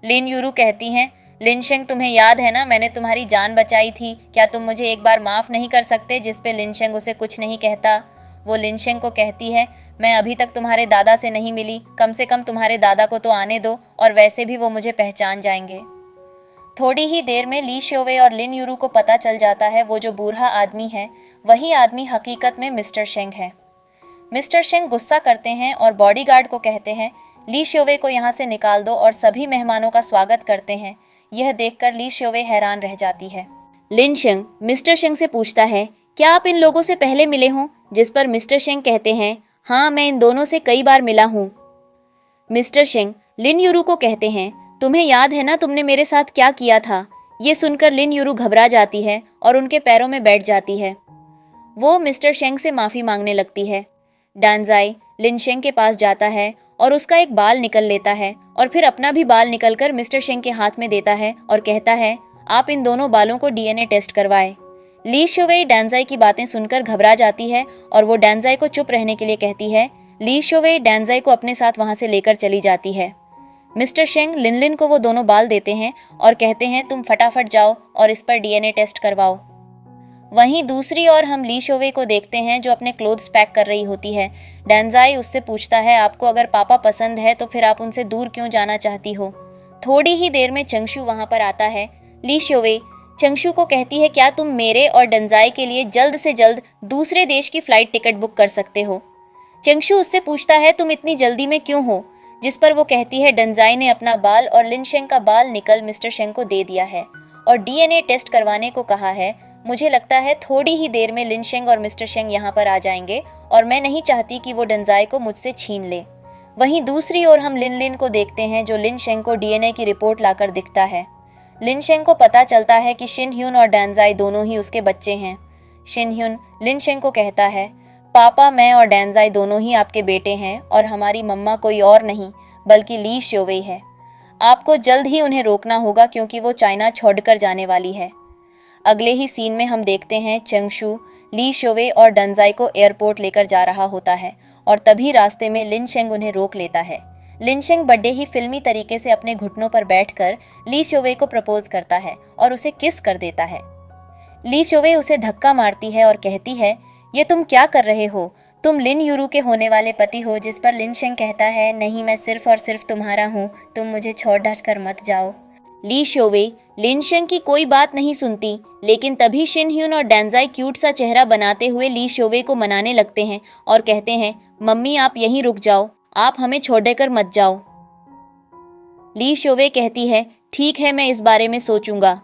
लिन यूरू कहती हैं, लिन शेंग तुम्हें याद है ना, मैंने तुम्हारी जान बचाई थी, क्या तुम मुझे एक बार माफ़ नहीं कर सकते। जिस पे लिन शेंग उसे कुछ नहीं कहता। वो लिन शेंग को कहती है, मैं अभी तक तुम्हारे दादा से नहीं मिली, कम से कम तुम्हारे दादा को तो आने दो, और वैसे भी वो मुझे पहचान जाएंगे। थोड़ी ही देर में ली शोवे और लिन यूरू को पता चल जाता है वो जो बूढ़ा आदमी है वही आदमी हकीकत में मिस्टर शेंग है। मिस्टर शेंग गुस्सा करते हैं और बॉडीगार्ड को कहते हैं, ली शोवे को यहाँ से निकाल दो, और सभी मेहमानों का स्वागत करते हैं। यह देखकर ली शोवे हैरान रह जाती है। लिन शेंग मिस्टर शेंग से पूछता है, क्या आप इन लोगों से पहले मिले हों। जिस पर मिस्टर शेंग कहते हैं, हाँ मैं इन दोनों से कई बार मिला हूँ। मिस्टर शेंग लिन यूरू को कहते हैं, तुम्हें याद है ना तुमने मेरे साथ क्या किया था। ये सुनकर लिन यूरू घबरा जाती है और उनके पैरों में बैठ जाती है। वो मिस्टर शेंग से माफ़ी मांगने लगती है। डांजाई लिन शेंग के पास जाता है और उसका एक बाल निकल लेता है और फिर अपना भी बाल निकलकर मिस्टर शेंग के हाथ में देता है और कहता है, आप इन दोनों बालों को डीएनए टेस्ट करवाएं। ली शोवे डांजाई की बातें सुनकर घबरा जाती है और वो डांजाई को चुप रहने के लिए कहती है। ली शोवे डांजाई को अपने साथ वहां से लेकर चली जाती है। मिस्टर शेंग लिन को वो दोनों बाल देते हैं और कहते हैं, तुम फटाफट जाओ और इस पर डीएनए टेस्ट करवाओ। वहीं दूसरी ओर हम ली शोवे को देखते हैं जो अपने क्लोथ्स पैक कर रही होती है। डांजाई उससे पूछता है, आपको अगर पापा पसंद है तो फिर आप उनसे दूर क्यों जाना चाहती हो। थोड़ी ही देर में चंगशू वहां पर आता है। ली शोवे चंगशू को कहती है, क्या तुम मेरे और डांजाई के लिए जल्द से जल्द दूसरे देश की फ्लाइट टिकट बुक कर सकते हो। चंगशू उससे पूछता है, तुम इतनी जल्दी में क्यों हो। जिस पर वो कहती है, डांजाई ने अपना बाल और लिन शेंग का बाल निकल मिस्टर शेंग को दे दिया है और डीएनए टेस्ट करवाने को कहा है। मुझे लगता है थोड़ी ही देर में लिन शेंग और मिस्टर शेंग यहाँ पर आ जाएंगे और मैं नहीं चाहती कि वो डांजाई को मुझसे छीन ले। वहीं दूसरी ओर हम लिन लिन को देखते हैं जो लिन शेंग को डीएनए की रिपोर्ट लाकर दिखता है। लिन शेंग को पता चलता है कि शिन ह्यून और डांजाई दोनों ही उसके बच्चे हैं। शिन ह्यून लिन शेंग को कहता है, पापा, मैं और डांजाई दोनों ही आपके बेटे हैं और हमारी मम्मा कोई और नहीं बल्कि ली शोवेई है। आपको जल्द ही उन्हें रोकना होगा क्योंकि वो चाइना छोड़कर जाने वाली है। अगले ही सीन में हम देखते हैं चंगशू ली शोवे और डांजाई को एयरपोर्ट लेकर जा रहा होता है और तभी रास्ते में लिन शेंग उन्हें रोक लेता है। लिन शेंग बड़े ही फिल्मी तरीके से अपने घुटनों पर बैठकर ली शोवे को प्रपोज करता है और उसे किस कर देता है। ली शोवे उसे धक्का मारती है और कहती है, ये तुम क्या कर रहे हो? तुम लिन यूरू के होने वाले पति हो। जिस पर लिन शेंग कहता है, नहीं, मैं सिर्फ और सिर्फ तुम्हारा हूँ, तुम मुझे छोड़ ढास कर मत जाओ। ली शोवे लिन शेंग की कोई बात नहीं सुनती, लेकिन तभी शिन ह्यून और डांजाई क्यूट सा चेहरा बनाते हुए ली शोवे को मनाने लगते हैं और कहते हैं, मम्मी आप यहीं रुक जाओ, आप हमें छोड़कर मत जाओ। ली शोवे कहती है, ठीक है, मैं इस बारे में सोचूंगा।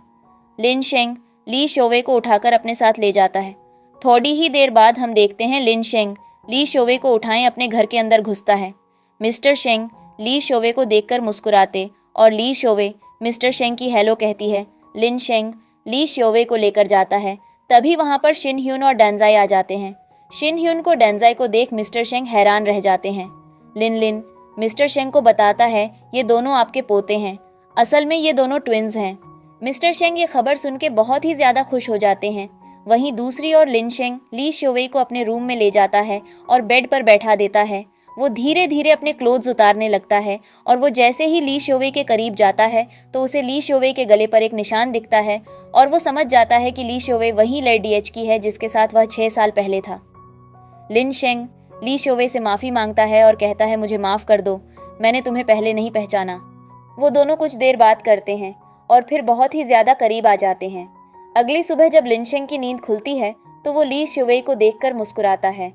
लिन शेंग ली शोवे को उठाकर अपने साथ ले जाता है। थोड़ी ही देर बाद हम देखते हैं लिन शेंग ली शोवे को उठाएं अपने घर के अंदर घुसता है। मिस्टर शेंग ली शोवे को देखकर मुस्कुराते और ली शोवे मिस्टर शेंग की हेलो कहती है। लिन शेंग ली शोवे को लेकर जाता है। तभी वहां पर शिन ह्यून और डांजाई आ जाते हैं। शिन ह्यून को डांजाई को देख मिस्टर शेंग हैरान रह जाते हैं। लिन लिन मिस्टर शेंग को बताता है, ये दोनों आपके पोते हैं, असल में ये दोनों ट्विंस हैं। मिस्टर शेंग ये खबर सुन के बहुत ही ज्यादा खुश हो जाते हैं। वहीं दूसरी ओर लिन शेंग ली शोवे को अपने रूम में ले जाता है और बेड पर बैठा देता है। वो धीरे धीरे अपने क्लोथ्स उतारने लगता है और वो जैसे ही ली शोवे के करीब जाता है तो उसे ली शोवे के गले पर एक निशान दिखता है और वो समझ जाता है कि ली शोवे वही लेडी एच की है जिसके साथ वह 6 साल पहले था। लिन शेंग ली शोवे से माफ़ी मांगता है और कहता है, मुझे माफ़ कर दो, मैंने तुम्हें पहले नहीं पहचाना। वो दोनों कुछ देर बात करते हैं और फिर बहुत ही ज़्यादा करीब आ जाते हैं। अगली सुबह जब लिन शेंग की नींद खुलती है तो वो ली शोवे को देखकर मुस्कुराता है।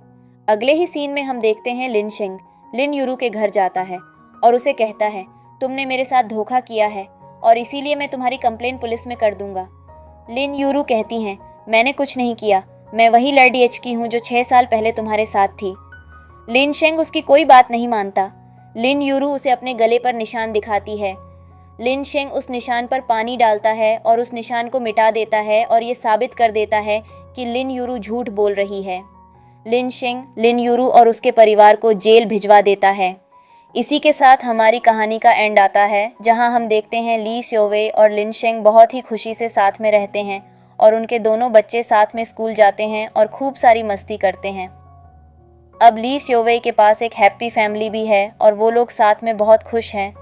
अगले ही सीन में हम देखते हैं लिन शेंग लिन यूरू के घर जाता है और उसे कहता है, तुमने मेरे साथ धोखा किया है और इसीलिए मैं तुम्हारी कंप्लेन पुलिस में कर दूंगा। लिन यूरू कहती हैं, मैंने कुछ नहीं किया, मैं वही लेडी एच की हूँ जो 6 साल पहले तुम्हारे साथ थी। लिन शेंग उसकी कोई बात नहीं मानता। लिन यूरू उसे अपने गले पर निशान दिखाती है। लिन शेंग उस निशान पर पानी डालता है और उस निशान को मिटा देता है और ये साबित कर देता है कि लिन यूरू झूठ बोल रही है। लिन शेंग लिन यूरू और उसके परिवार को जेल भिजवा देता है। इसी के साथ हमारी कहानी का एंड आता है, जहां हम देखते हैं ली शोवे और लिन शेंग बहुत ही खुशी से साथ में रहते हैं और उनके दोनों बच्चे साथ में स्कूल जाते हैं और खूब सारी मस्ती करते हैं। अब ली शोवे के पास एक हैप्पी फैमिली भी है और वो लोग साथ में बहुत खुश हैं